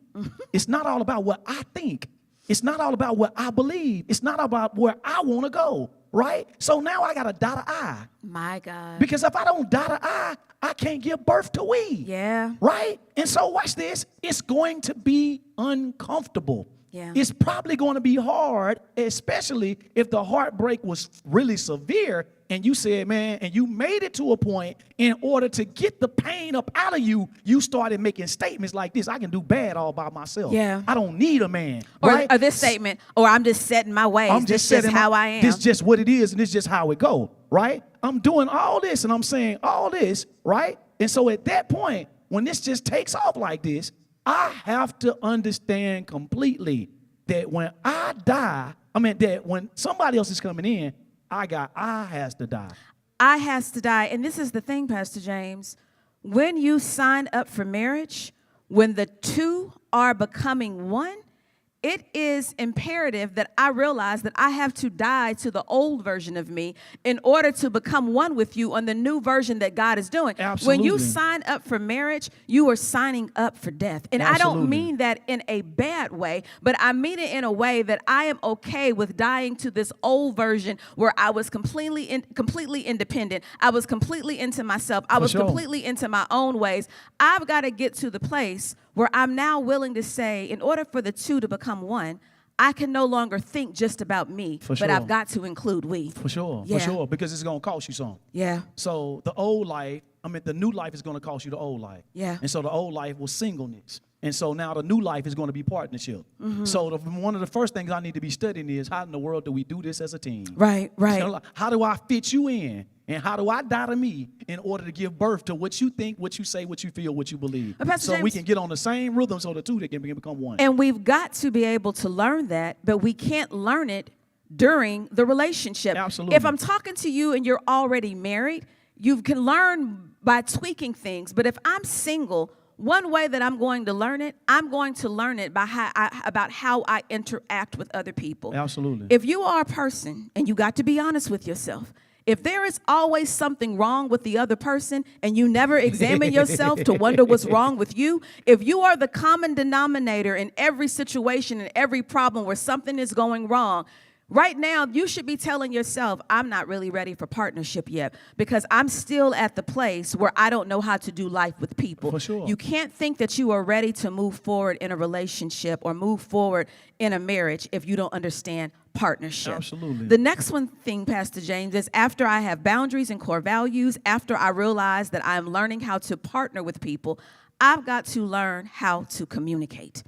It's not all about what I think. It's not all about what I believe. It's not about where I want to go, right? So now I got to dot an I. My God. Because if I don't dot an I can't give birth to we. Yeah. Right? And so watch this. It's going to be uncomfortable. Yeah. It's probably going to be hard, especially if the heartbreak was really severe and you said, man, and you made it to a point in order to get the pain up out of you, you started making statements like this. I can do bad all by myself. Yeah. I don't need a man. Or, right? or this statement, or I'm just setting my ways. I'm This just is setting how my- I am. This just what it is, and this just how it go, right? I'm doing all this, and I'm saying all this, right? And so at that point, when this just takes off like this, I have to understand completely that when I die, that when somebody else is coming in, I has to die. I has to die. And this is the thing, Pastor James. When you sign up for marriage, when the two are becoming one, it is imperative that I realize that I have to die to the old version of me in order to become one with you on the new version that God is doing. When you Absolutely. sign up for marriage, you are signing up for death. And I don't Absolutely. mean that in a bad way, but I mean it in a way that I am okay with dying to this old version where I was completely independent. I was completely into myself. I was sure. completely into my own ways. I've got to get to the place where I'm now willing to say, in order for the two to become one, I can no longer think just about me, For but sure. I've got to include we. For sure, Yeah. for sure, because it's going to cost you something. Yeah. So the old life, the new life is going to cost you the old life. Yeah. And so the old life was singleness. And so now the new life is going to be partnership. So one of the first things I need to be studying is how in the world do we do this as a team? Right, right. You know, how do I fit you in? And how do I die to me in order to give birth to what you think, what you say, what you feel, what you believe? Pastor So we James- can get on the same rhythm so the two that can become one. And we've got to be able to learn that, but we can't learn it during the relationship. Absolutely. If I'm talking to you and you're already married, you can learn by tweaking things. But if I'm single, one way that I'm going to learn it, I'm going to learn it by about how I interact with other people. Absolutely. If you are a person, and you got to be honest with yourself, if there is always something wrong with the other person and you never examine yourself to wonder what's wrong with you, if you are the common denominator in every situation and every problem where something is going wrong, right now, you should be telling yourself, I'm not really ready for partnership yet because I'm still at the place where I don't know how to do life with people. For sure. You can't think that you are ready to move forward in a relationship or move forward in a marriage if you don't understand partnership. Absolutely. The next one thing, Pastor James, is after I have boundaries and core values, after I realize that I'm learning how to partner with people, I've got to learn how to communicate.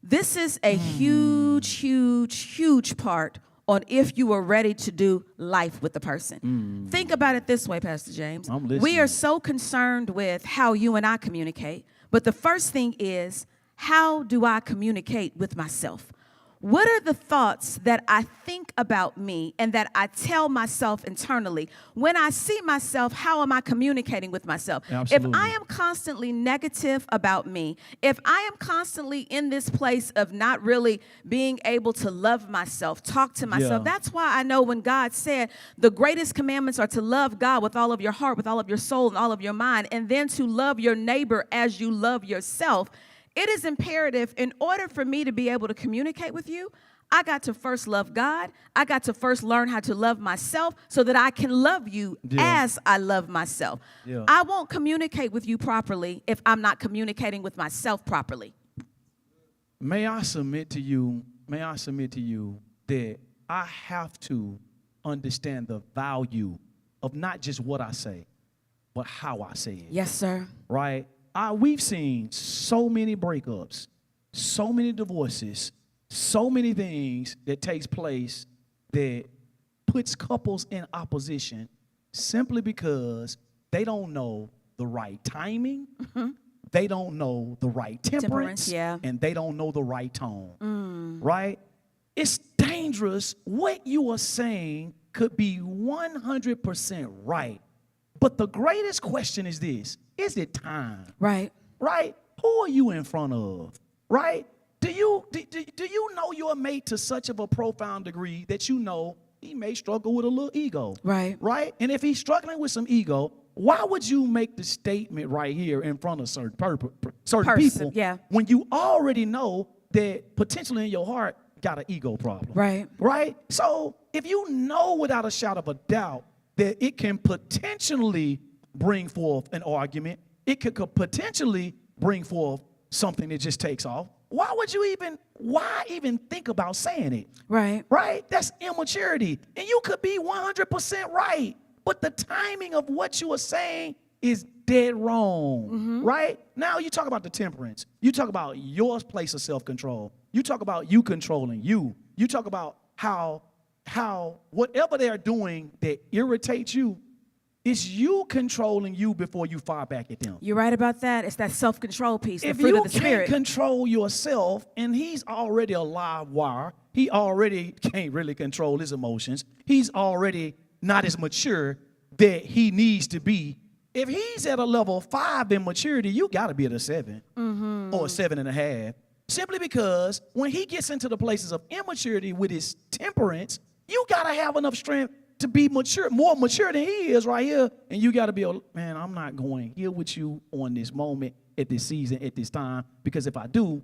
This is a huge, huge, huge part on if you are ready to do life with the person. Think about it this way, Pastor James. I'm listening. We are so concerned with how you and I communicate, but the first thing is, how do I communicate with myself? What are the thoughts that I think about me and that I tell myself internally? When I see myself, how am I communicating with myself? Absolutely. If I am constantly negative about me, if I am constantly in this place of not really being able to love myself, talk to myself, Yeah. that's why I know when God said the greatest commandments are to love God with all of your heart, with all of your soul, and all of your mind, and then to love your neighbor as you love yourself. It is imperative in order for me to be able to communicate with you, I got to first love God. I got to first learn how to love myself so that I can love you Yeah. as I love myself. Yeah. I won't communicate with you properly if I'm not communicating with myself properly. May I submit to you that I have to understand the value of not just what I say, but how I say it. Yes, sir. Right? We've seen so many breakups, so many divorces, so many things that takes place that puts couples in opposition simply because they don't know the right timing, they don't know the right temperance, yeah. and they don't know the right tone. Right? It's dangerous. What you are saying could be 100% right. But the greatest question is this: is it time? Right. Right? Who are you in front of? Right? Do you know you're made to such of a profound degree that you know he may struggle with a little ego? Right. Right? And if he's struggling with some ego, why would you make the statement right here in front of certain Person, people yeah. when you already know that potentially in your heart got an ego problem? Right. Right? So if you know without a shadow of a doubt that it can potentially bring forth an argument, it could potentially bring forth something that just takes off, why even think about saying it? Right. Right? That's immaturity. And you could be 100% right, but the timing of what you are saying is dead wrong. Right? Now you talk about the temperance. You talk about your place of self-control. You talk about you controlling you. You talk about how whatever they're doing that irritates you, it's you controlling you before you fire back at them. You're right about that. It's that self-control piece, the If fruit you of the can't Spirit. control yourself, and he's already a live wire, he already can't really control his emotions. He's already not as mature that he needs to be. If he's at a level 5 in maturity, you got to be at a 7 or a 7.5. Simply because when he gets into the places of immaturity with his temperance, you got to have enough strength to be mature, more mature than he is right here. And you got to be, man, I'm not going here with you on this moment, at this season, at this time. Because if I do,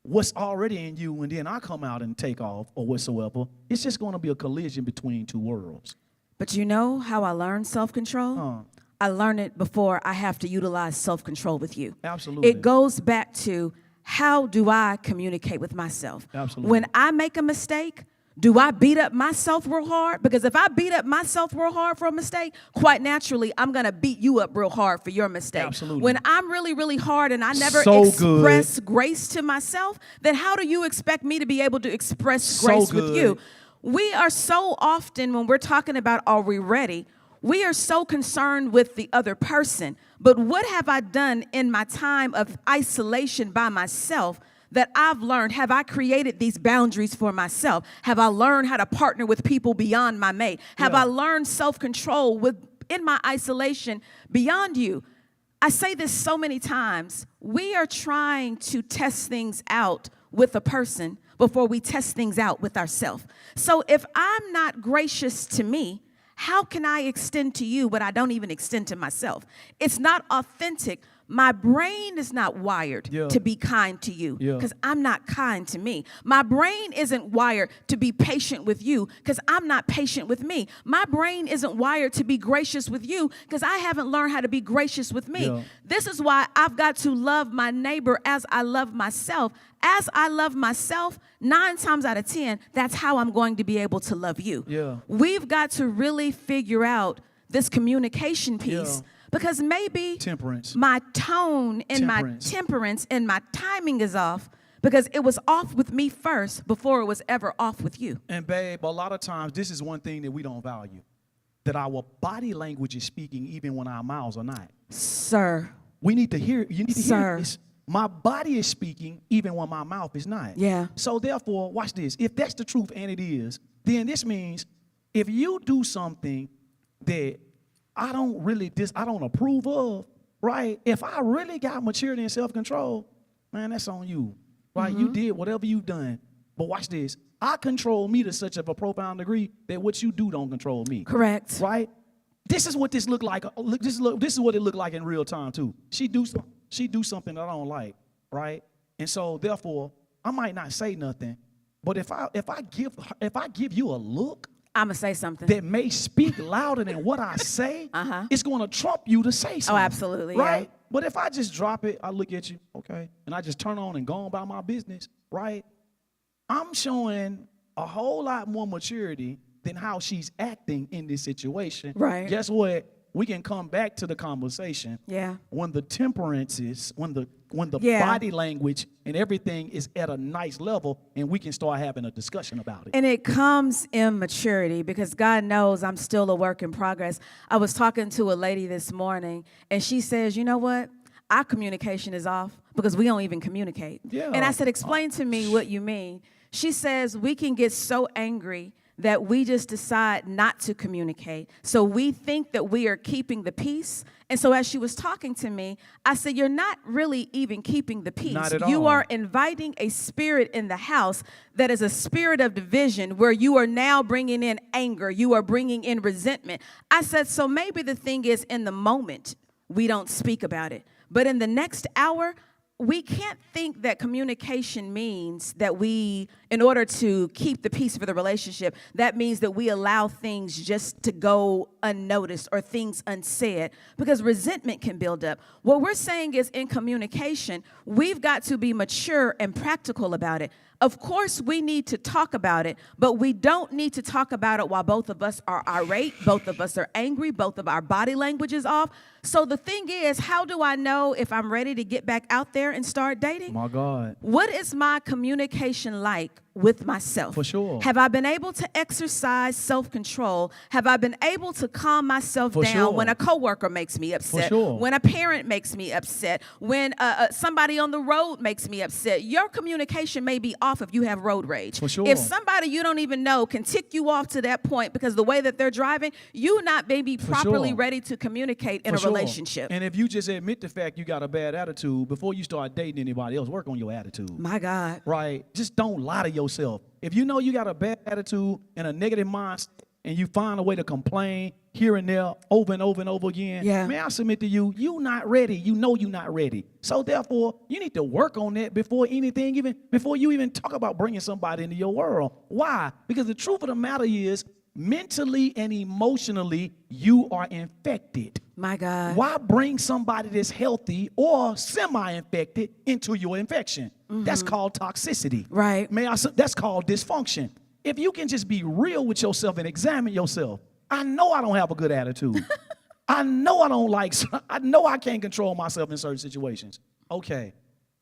what's already in you, and then I come out and take off or whatsoever, it's just going to be a collision between two worlds. But you know how I learned self-control? I learned it before I have to utilize self-control with you. Absolutely. It goes back to, how do I communicate with myself? Absolutely. When I make a mistake, Do I beat up myself real hard? Because if I beat up myself real hard for a mistake, quite naturally, I'm going to beat you up real hard for your mistake. Absolutely. When I'm really, really hard and I never So express grace to myself, then how do you expect me to be able to express grace with you? We are so often, when we're talking about are we ready, we are so concerned with the other person. But what have I done in my time of isolation by myself that I've learned? Have I created these boundaries for myself? Have I learned how to partner with people beyond my mate? Have I learned self-control in my isolation beyond you? I say this so many times. We are trying to test things out with a person before we test things out with ourselves. So if I'm not gracious to me, how can I extend to you what I don't even extend to myself? It's not authentic. My brain is not wired to be kind to you because I'm not kind to me. My brain isn't wired to be patient with you because I'm not patient with me. My brain isn't wired to be gracious with you because I haven't learned how to be gracious with me. This is why I've got to love my neighbor as I love myself. As I love myself, 9 times out of 10, that's how I'm going to be able to love you. We've got to really figure out this communication piece. Because maybe my tone and my temperance and my timing is off because it was off with me first before it was ever off with you. And babe, a lot of times this is one thing that we don't value, that our body language is speaking even when our mouths are not. Sir. We need to hear, you need to hear this. My body is speaking even when my mouth is not. So therefore, watch this. If that's the truth, and it is, then this means if you do something that I don't approve of, right? If I really got maturity and self-control, man, that's on you, right? You did whatever you've done. But watch this. I control me to such of a profound degree that what you do don't control me. Correct. Right? This is what this looked like. This is what it looked like in real time too. She do something that I don't like, right? And so therefore, I might not say nothing, but if I give you a look, I'm going to say something that may speak louder than what I say, it's going to trump you to say something. Oh, absolutely. Right? But if I just drop it, I look at you, okay, and I just turn on and go on about my business, right? I'm showing a whole lot more maturity than how she's acting in this situation. Right. Guess what? We can come back to the conversation. When the temperance is, when the body language and everything is at a nice level, and we can start having a discussion about it. And it comes in maturity because God knows I'm still a work in progress. I was talking to a lady this morning, and she says, you know what? Our communication is off because we don't even communicate. And I said, explain to me what you mean. She says, we can get so angry that we just decide not to communicate. So we think that we are keeping the peace. And so as she was talking to me, I said, you're not really even keeping the peace. Not at all. You are inviting a spirit in the house that is a spirit of division where you are now bringing in anger. You are bringing in resentment. I said, so maybe the thing is in the moment, we don't speak about it. But in the next hour, we can't think that communication means that we, in order to keep the peace for the relationship, that means that we allow things just to go unnoticed or things unsaid, because resentment can build up. What we're saying is in communication, we've got to be mature and practical about it. Of course, we need to talk about it, but we don't need to talk about it while both of us are irate, both of us are angry, both of our body language is off. So the thing is, how do I know if I'm ready to get back out there and start dating? My God. What is my communication like with myself? For sure. Have I been able to exercise self-control? Have I been able to calm myself down when a coworker makes me upset? When a parent makes me upset? When somebody on the road makes me upset? Your communication may be off if you have road rage. If somebody you don't even know can tick you off to that point because the way that they're driving, you not maybe properly ready to communicate in a relationship. And if you just admit the fact you got a bad attitude before you start dating anybody else, work on your attitude. My God. Right? Just don't lie to yourself. If you know you got a bad attitude and a negative mindset and you find a way to complain here and there over and over and over again, man, I submit to you, you're not ready. You know you're not ready. So therefore, you need to work on that before you even talk about bringing somebody into your world. Why? Because the truth of the matter is, mentally and emotionally, you are infected. My God. Why bring somebody that's healthy or semi-infected into your infection? That's called toxicity. Right. That's called dysfunction. if you can just be real with yourself and examine yourself, I know I don't have a good attitude. I know I don't like, I know I can't control myself in certain situations. Okay,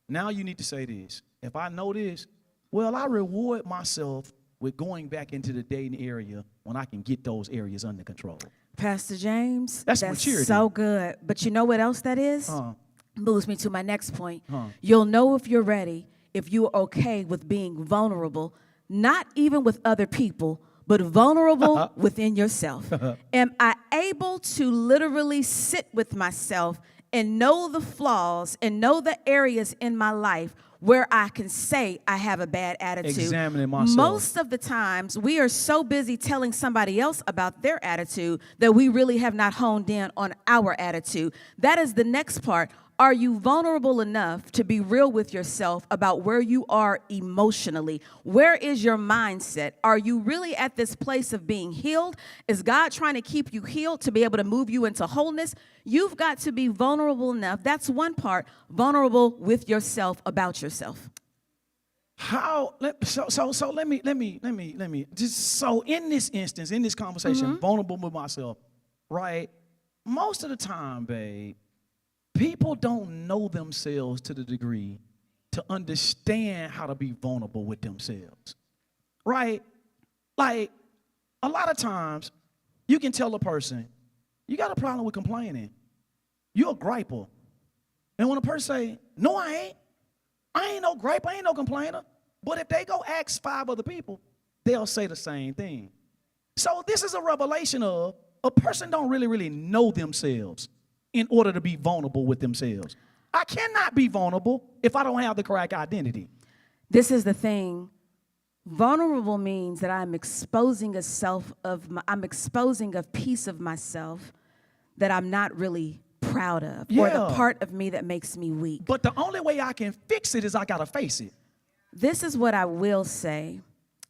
now you need to say this. If I know this, well, I reward myself with going back into the dating area when I can get those areas under control. Pastor James, That's maturity. so good. But you know what else that is? Huh. Moves me to my next point. Huh. You'll know if you're ready, if you're okay with being vulnerable, not even with other people, but vulnerable within yourself. Am I able to literally sit with myself and know the flaws and know the areas in my life where I can say I have a bad attitude? Examining myself. Most of the times, we are so busy telling somebody else about their attitude that we really have not honed in on our attitude. That is the next part. Are you vulnerable enough to be real with yourself about where you are emotionally? Where is your mindset? Are you really at this place of being healed? Is God trying to keep you healed to be able to move you into wholeness? You've got to be vulnerable enough. That's one part, vulnerable with yourself about yourself. How? So let me just, so in this instance, in this conversation, vulnerable with myself, right? Most of the time, babe, people don't know themselves to the degree to understand how to be vulnerable with themselves, right? Like, a lot of times, you can tell a person, you got a problem with complaining. You're a griper. And when a person say, no, I ain't no griper, I ain't no complainer. But if they go ask 5 other people, they'll say the same thing. So this is a revelation of a person don't really know themselves in order to be vulnerable with themselves. I cannot be vulnerable if I don't have the correct identity. This is the thing. Vulnerable means that I'm exposing I'm exposing a piece of myself that I'm not really proud of, or the part of me that makes me weak. But the only way I can fix it is I gotta face it. This is what I will say,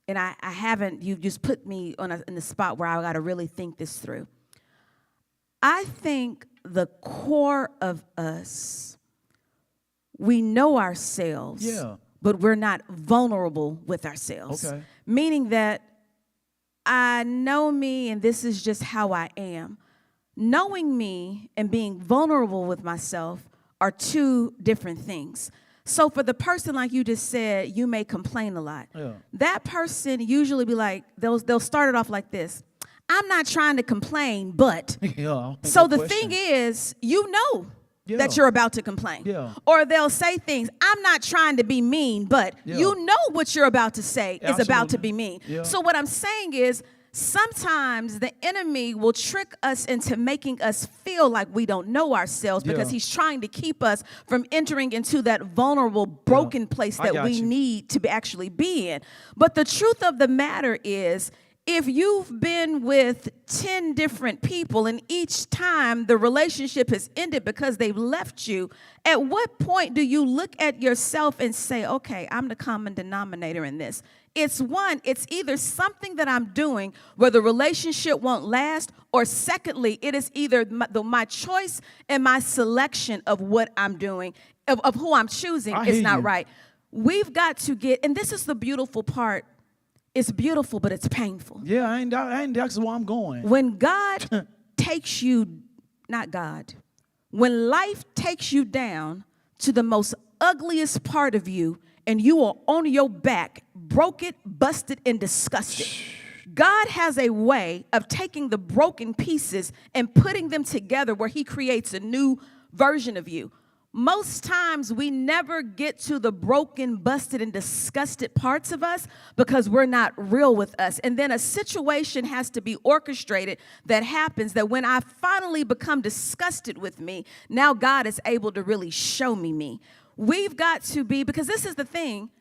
and I haven't, you just put me in the spot where I gotta really think this through. I think the core of us, we know ourselves, but we're not vulnerable with ourselves. Okay. Meaning that I know me and this is just how I am. Knowing me and being vulnerable with myself are two different things. So for the person, like you just said, you may complain a lot. Yeah. That person usually be like, they'll start it off like this. I'm not trying to complain, but. So the thing is, you know that you're about to complain. Yeah. Or they'll say things, I'm not trying to be mean, but you know what you're about to say is about to be mean. Yeah. So what I'm saying is, sometimes the enemy will trick us into making us feel like we don't know ourselves because he's trying to keep us from entering into that vulnerable, broken place that we need to actually be in. But the truth of the matter is, if you've been with 10 different people and each time the relationship has ended because they've left you, at what point do you look at yourself and say, okay, I'm the common denominator in this? It's either something that I'm doing where the relationship won't last, or secondly, it is either my choice and my selection of what I'm doing, of who I'm choosing is not right. We've got to get, and this is the beautiful part, it's beautiful, but it's painful. Yeah, I ain't that's where I'm going. When God takes you, not God, when life takes you down to the most ugliest part of you and you are on your back, broken, busted, and disgusted, God has a way of taking the broken pieces and putting them together where he creates a new version of you. Most times we never get to the broken, busted, and disgusted parts of us because we're not real with us. And then a situation has to be orchestrated that happens that when I finally become disgusted with me, now God is able to really show me. We've got to be, because this is the thing,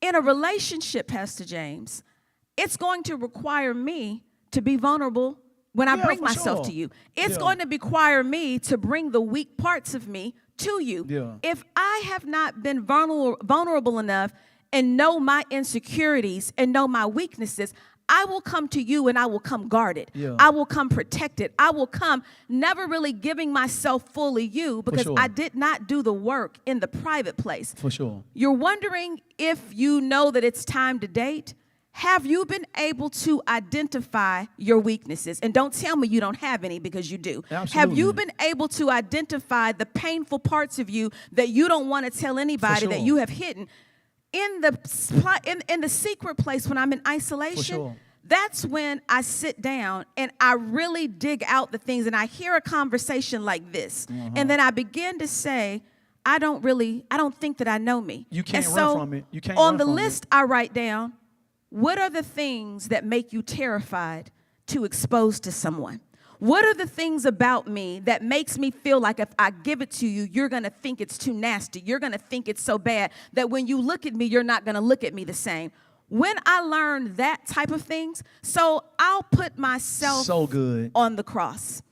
in a relationship, Pastor James, it's going to require me to be vulnerable when I bring myself to you. It's going to require me to bring the weak parts of me to you. Yeah. If I have not been vulnerable enough and know my insecurities and know my weaknesses, I will come to you and I will come guarded. Yeah. I will come protected. I will come never really giving myself fully you because I did not do the work in the private place. For sure. You're wondering if you know that it's time to date. have you been able to identify your weaknesses? And don't tell me you don't have any, because you do. Absolutely. Have you been able to identify the painful parts of you that you don't want to tell anybody, that sure. you have hidden? In the secret place, when I'm in isolation, sure. that's when I sit down and I really dig out the things, and I hear a conversation like this. And then I begin to say, I don't think that I know me. You can't and run so from it. You can't on run the from list, it. I write down, what are the things that make you terrified to expose to someone? What are the things about me that makes me feel like if I give it to you, you're going to think it's too nasty. You're going to think it's so bad that when you look at me, you're not going to look at me the same. When I learned that type of things, so I'll put myself So good. on the cross.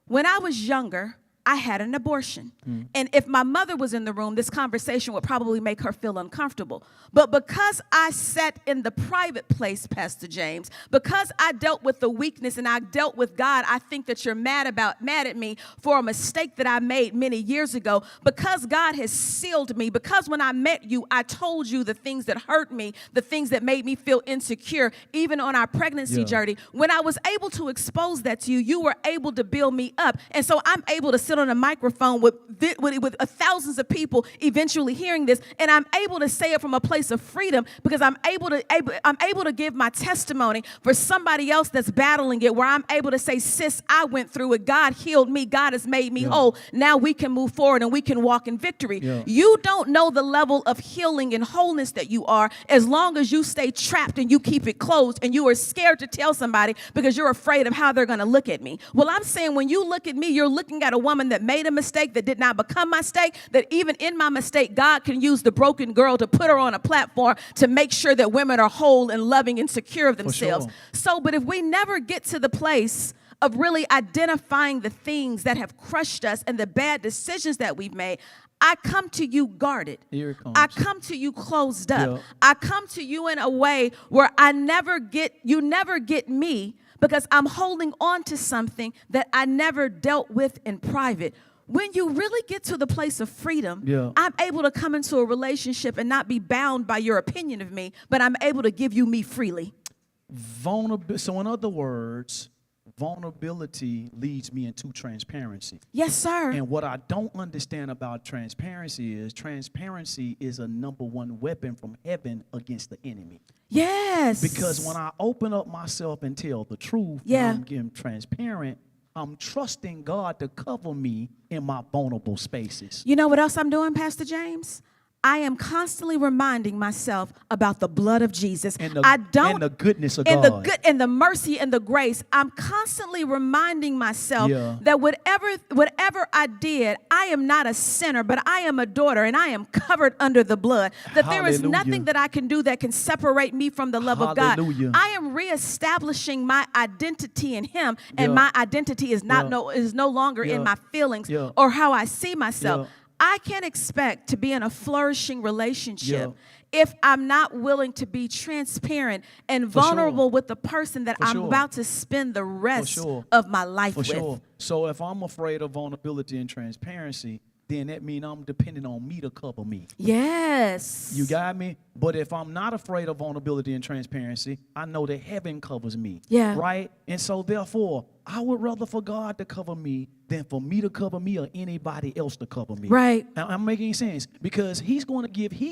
When I was younger, I had an abortion. And if my mother was in the room, this conversation would probably make her feel uncomfortable. But because I sat in the private place, Pastor James, because I dealt with the weakness and I dealt with God, I think that you're mad at me for a mistake that I made many years ago. Because God has sealed me, because when I met you, I told you the things that hurt me, the things that made me feel insecure, even on our pregnancy journey. When I was able to expose that to you, you were able to build me up. And so I'm able to sit on a microphone with thousands of people eventually hearing this, and I'm able to say it from a place of freedom, because I'm able to give my testimony for somebody else that's battling it, where I'm able to say, sis, I went through it. God healed me. God has made me whole. Now we can move forward and we can walk in victory. You don't know the level of healing and wholeness that you are as long as you stay trapped and you keep it closed and you are scared to tell somebody because you're afraid of how they're going to look at me. Well, I'm saying when you look at me, you're looking at a woman that made a mistake, that did not become my mistake, that even in my mistake, God can use the broken girl to put her on a platform to make sure that women are whole and loving and secure of themselves. sure. So, but if we never get to the place of really identifying the things that have crushed us and the bad decisions that we've made, I come to you guarded. Here it comes. I come to you closed up. Yeah. I come to you in a way where you never get me, because I'm holding on to something that I never dealt with in private. When you really get to the place of freedom, I'm able to come into a relationship and not be bound by your opinion of me, but I'm able to give you me freely. So in other words, vulnerability leads me into transparency. Yes, sir. And what I don't understand about transparency is a number one weapon from heaven against the enemy. Yes. Because when I open up myself and tell the truth, I'm getting transparent, I'm trusting God to cover me in my vulnerable spaces. You know what else I'm doing, Pastor James? I am constantly reminding myself about the blood of Jesus. And the goodness of God. And the mercy and the grace. I'm constantly reminding myself that whatever I did, I am not a sinner, but I am a daughter, and I am covered under the blood. That there is nothing that I can do that can separate me from the love of God. I am reestablishing my identity in Him, and my identity is no longer in my feelings or how I see myself. I can't expect to be in a flourishing relationship if I'm not willing to be transparent and vulnerable with the person that I'm about to spend the rest of my life with. So if I'm afraid of vulnerability and transparency, then that means I'm depending on me to cover me. Yes. You got me? But if I'm not afraid of vulnerability and transparency, I know that heaven covers me. Yeah. Right? And so therefore, I would rather for God to cover me than for me to cover me or anybody else to cover me. Right. Now, I'm making sense because He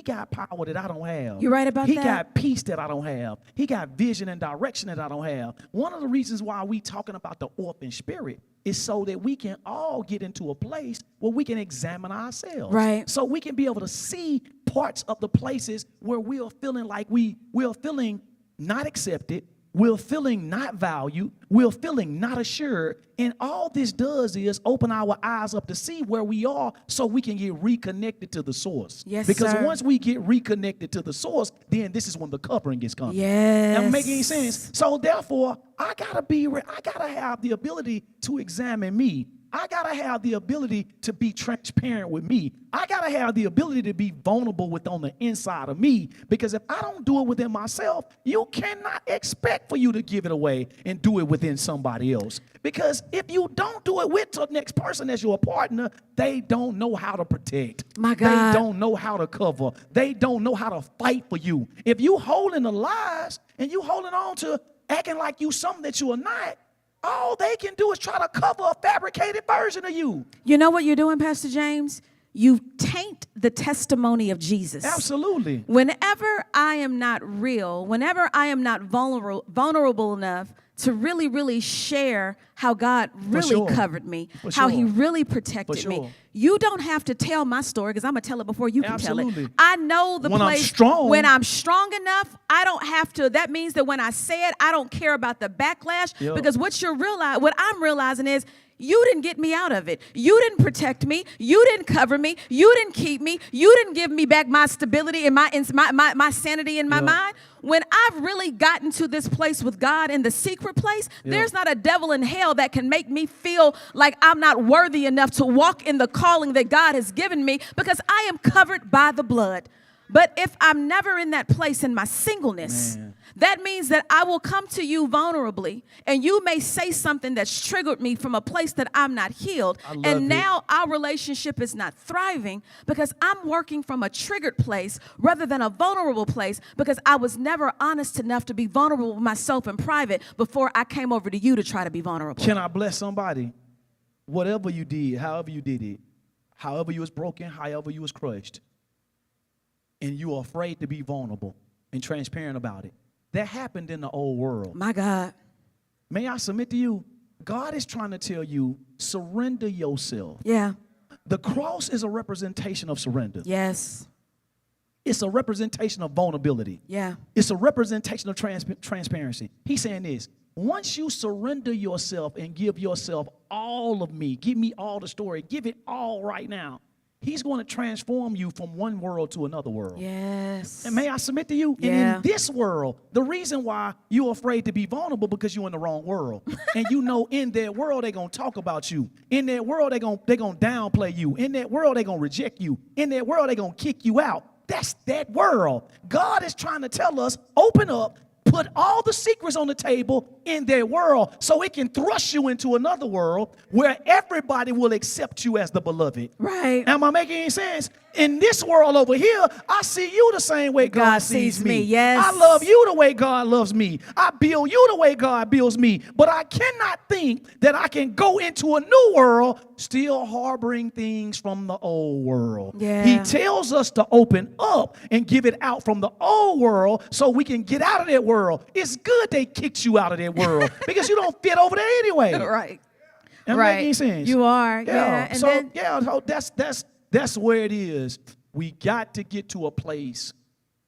got power that I don't have. You're right about that. He got peace that I don't have. He got vision and direction that I don't have. One of the reasons why we talking about the orphan spirit is so that we can all get into a place where we can examine ourselves. Right. So we can be able to see parts of the places where we are feeling like we are feeling not accepted, we're feeling not valued, we're feeling not assured, and all this does is open our eyes up to see where we are so we can get reconnected to the source. Yes, because sir. once we get reconnected to the source, then this is when the covering is coming. Yes. Am I making sense? So therefore, I gotta have the ability to examine me. I got to have the ability to be transparent with me. I got to have the ability to be vulnerable with on the inside of me, because if I don't do it within myself, you cannot expect for you to give it away and do it within somebody else. Because if you don't do it with the next person as your partner, they don't know how to protect. My God. They don't know how to cover. They don't know how to fight for you. If you holding the lies and you holding on to acting like you something that you are not, all they can do is try to cover a fabricated version of you. You know what you're doing, Pastor James? You taint the testimony of Jesus. Absolutely. Whenever I am not real, whenever I am not vulnerable enough to really, really share how God really sure. covered me, For how He sure. really protected For me, sure. you don't have to tell my story, because I'm going to tell it before you can tell Absolutely. it. I know the When I'm place. strong- When I'm strong enough, I don't have to. That means that when I say it, I don't care about the backlash, Yep. because what I'm realizing is, you didn't get me out of it. You didn't protect me. You didn't cover me. You didn't keep me. You didn't give me back my stability and my sanity in my Yep. mind. When I've really gotten to this place with God in the secret place, there's not a devil in hell that can make me feel like I'm not worthy enough to walk in the calling that God has given me, because I am covered by the blood. But if I'm never in that place in my singleness, Man. that means that I will come to you vulnerably, and you may say something that's triggered me from a place that I'm not healed. I love And it. now our relationship is not thriving because I'm working from a triggered place rather than a vulnerable place, because I was never honest enough to be vulnerable with myself in private before I came over to you to try to be vulnerable. Can I bless somebody? Whatever you did, however you did it, however you was broken, however you was crushed, and you are afraid to be vulnerable and transparent about it. That happened in the old world. My God. May I submit to you, God is trying to tell you, surrender yourself. Yeah. The cross is a representation of surrender. Yes. It's a representation of vulnerability. Yeah. It's a representation of transparency. He's saying this: once you surrender yourself and give yourself all of me, give me all the story, give it all right now, He's going to transform you from one world to another world. Yes. And may I submit to you, Yeah. and in this world, the reason why you're afraid to be vulnerable because you're in the wrong world. And you know in their world they're going to talk about you. In their world they're going to downplay you. In that world they're going to reject you. In that world they're going to kick you out. That's that world. God is trying to tell us, open up, put all the secrets on the table in their world so it can thrust you into another world where everybody will accept you as the beloved. Right. Am I making any sense? In this world over here, I see you the same way God sees me. Yes. I love you the way God loves me. I build you the way God builds me. But I cannot think that I can go into a new world still harboring things from the old world. Yeah. He tells us to open up and give it out from the old world so we can get out of that world. It's good they kicked you out of that world because you don't fit over there anyway. Right. Am I Right. making sense? You are. Yeah. And so then, so that's where it is. We got to get to a place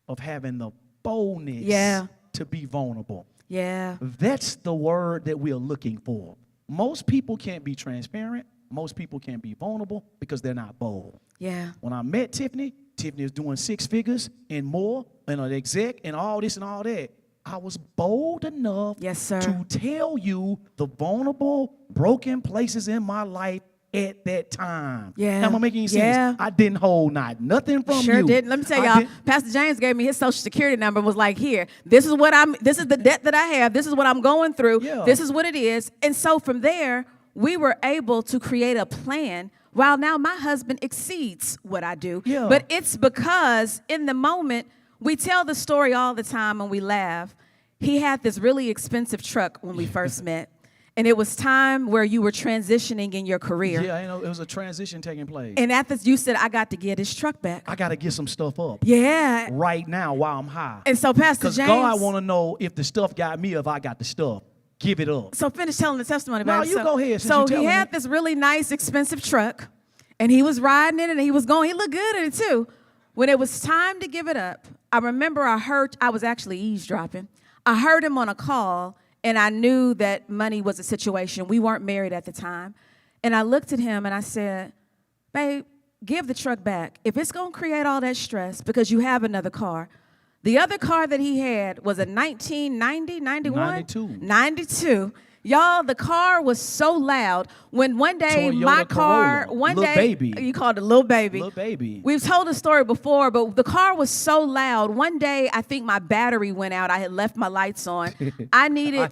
of having the boldness Yeah. to be vulnerable. yeah. That's the word that we're looking for. Most people can't be transparent. Most people can't be vulnerable because they're not bold. Yeah. When I met Tiffany, Tiffany was doing 6 figures and more, and an exec and all this and all that. I was bold enough Yes, sir. to tell you the vulnerable, broken places in my life at that time. Yeah. Am I making sense? Yeah. I didn't hold nothing from Sure you. didn't. Let me tell I y'all, didn't- Pastor James gave me his social security number and was like, here, this is the debt that I have. This is what I'm going through. Yeah. This is what it is. And so from there, we were able to create a plan. While now my husband exceeds what I do. Yeah. But it's because in the moment, we tell the story all the time and we laugh. He had this really expensive truck when we first met. And it was time where you were transitioning in your career. Yeah, you know, it was a transition taking place. And at this, you said, I got to get his truck back. I got to get some stuff up Yeah. right now while I'm high. And so, Pastor Because James. God want to know if the stuff got me or if I got the stuff. Give it up. So finish telling the testimony No, about it. you So- go ahead, since So you he telling had it. this really nice, expensive truck, and he was riding it, and he was going. He looked good in it too. When it was time to give it up, I remember I was actually eavesdropping. I heard him on a call, and I knew that money was a situation. We weren't married at the time, and I looked at him and I said, "Babe, give the truck back. If it's gonna create all that stress because you have another car." The other car that he had was a 1990, 91? 92. 92. Y'all, the car was so loud. When one day my Toyota car, Corolla, one little day, baby. you called it little baby. Little baby. We've told the story before, but the car was so loud. One day, I think my battery went out. I had left my lights on. I needed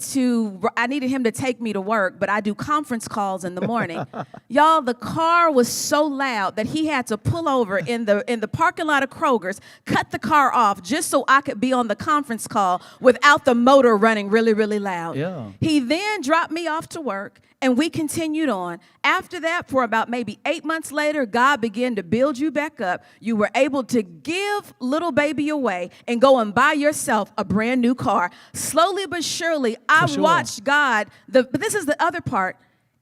him to take me to work, but I do conference calls in the morning. Y'all, the car was so loud that he had to pull over in the parking lot of Kroger's, cut the car off just so I could be on the conference call without the motor running really, really loud. Yeah. He then dropped me off to work, and we continued on. After that, for about maybe 8 months later, God began to build you back up. You were able to give little baby away and go and buy yourself a brand new car. Slowly but surely, I sure. watched God. But this is the other part.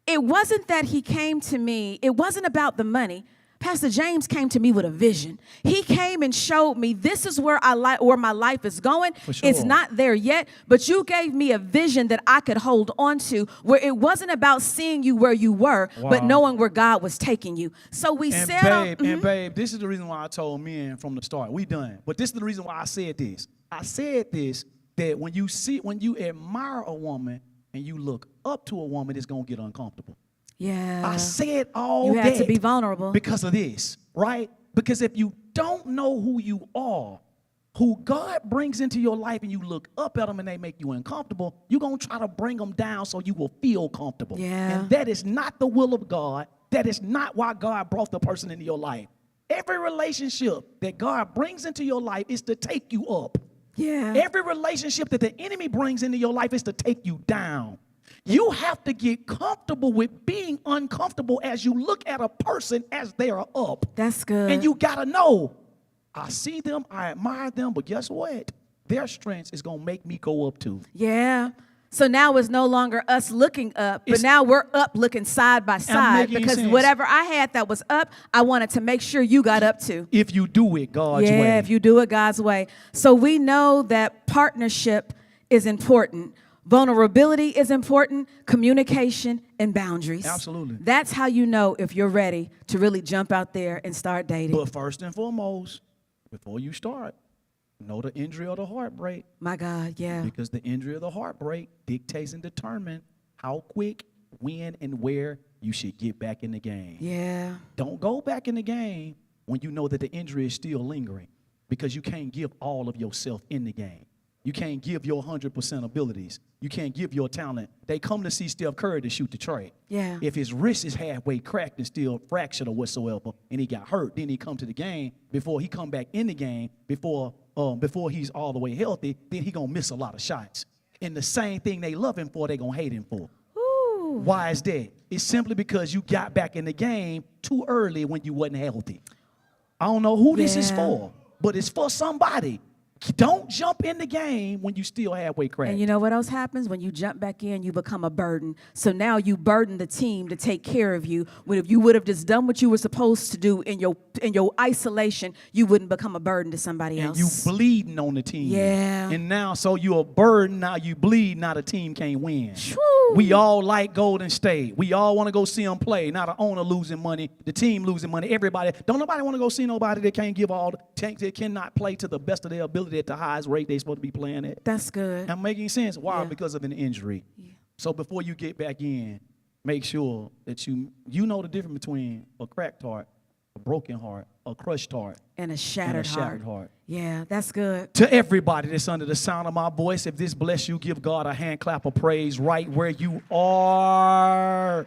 It wasn't that he came to me. It wasn't about the money. Pastor James came to me with a vision. He came and showed me this is where where my life is going. For sure. It's not there yet, but you gave me a vision that I could hold on to, where it wasn't about seeing you where you were, but Wow. knowing where God was taking you. So we And said, babe, this is the reason why I told men from the start, we done. But this is the reason why I said this. I said this, that when you admire a woman and you look up to a woman, it's going to get uncomfortable. yeah, I said all you that had to be vulnerable. because of this, right? Because if you don't know who you are, who God brings into your life, and you look up at them and they make you uncomfortable, you're going to try to bring them down so you will feel comfortable. Yeah. And that is not the will of God. That is not why God brought the person into your life. Every relationship that God brings into your life is to take you up. Yeah. Every relationship that the enemy brings into your life is to take you down. You have to get comfortable with being uncomfortable as you look at a person as they are up. That's good. And you got to know, I see them, I admire them, but guess what? Their strengths is going to make me go up too. Yeah. So now it's no longer us looking up, but now we're up looking side by side, making because sense. whatever I had that was up, I wanted to make sure you got up too. If you do it God's way. Yeah, if you do it God's way. So we know that partnership is important. Vulnerability is important, communication, and boundaries. Absolutely. That's how you know if you're ready to really jump out there and start dating. But first and foremost, before you start, know the injury or the heartbreak. My God, yeah. Because the injury or the heartbreak dictates and determines how quick, when, and where you should get back in the game. Yeah. Don't go back in the game when you know that the injury is still lingering, because you can't give all of yourself in the game. You can't give your 100% abilities. You can't give your talent. They come to see Steph Curry to shoot the tray. Yeah. If his wrist is halfway cracked and still fractured or whatsoever, and he got hurt, then he come to the game. Before he come back in the game, before he's all the way healthy, then he gonna miss a lot of shots. And the same thing they love him for, they gonna hate him for. Ooh. Why is that? It's simply because you got back in the game too early when you wasn't healthy. I don't know who this is Yeah. for, but it's for somebody. Don't jump in the game when you still halfway cracked. And you know what else happens? When you jump back in, you become a burden. So now you burden the team to take care of you. When if you would have just done what you were supposed to do in your isolation, you wouldn't become a burden to somebody and else. you bleeding on the team. Yeah. And now, so you're a burden, now you bleed, now the team can't win. Whew. We all like Golden State. We all want to go see them play. Now the owner losing money, the team losing money, everybody. Don't nobody want to go see nobody that can't give all, that cannot play to the best of their ability at the highest rate they're supposed to be playing at. That's good. I'm making sense. Why? Yeah. Because of an injury. So before you get back in, make sure that you know the difference between a cracked heart, a broken heart, a crushed heart, And a shattered, heart. Yeah, that's good. To everybody that's under the sound of my voice, if this bless you, give God a hand clap of praise right where you are.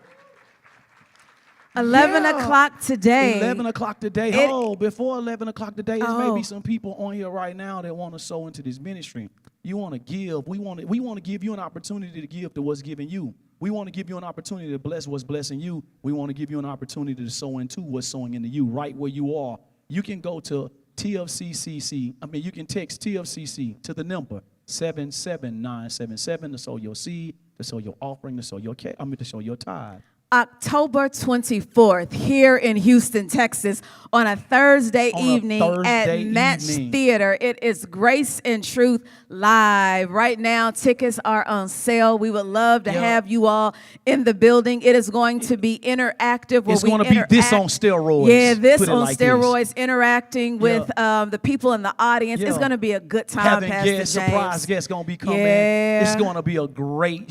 11 Yeah. o'clock today. 11 o'clock today. Before 11 o'clock today, there's Oh. maybe some people on here right now that want to sow into this ministry. You want to give. We want to give you an opportunity to give to what's giving you. We want to give you an opportunity to bless what's blessing you. We want to give you an opportunity to sow into what's sowing into you right where you are. You can go to TFCCC. You can text TFCC to the number 77977 to sow your seed, to sow your offering, to sow your to sow your tithe. October 24th here in Houston, Texas, on a Thursday On a evening at Thursday Match evening. Theater. It is Grace and Truth live. Right now, tickets are on sale. We would love to Yeah. have you all in the building. It is going to be interactive. Where It's we going to be this on interact- steroids. Yeah, this Put it on like this. steroids, interacting with the people in the audience. It's Yeah. going to be a good time, Having Pastor guests, James. surprise guests going to be coming. Yeah. It's going to be a great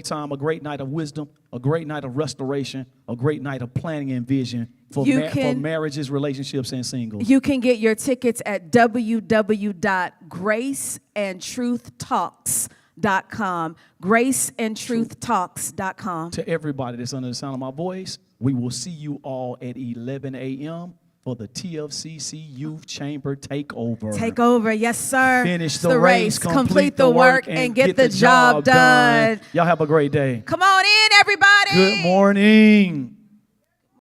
time, a great night of wisdom, a great night of restoration, a great night of planning and vision for, You for can- marriages, relationships, and singles. You can get your tickets at www.graceandtruthtalks.com. Graceandtruthtalks.com. To everybody that's under the sound of my voice, we will see you all at 11 a.m. for the TFCC Youth Chamber Takeover. Take over, yes, sir. Finish It's the race, complete the work, and get the job done. Y'all have a great day. Come on in, everybody. Good morning.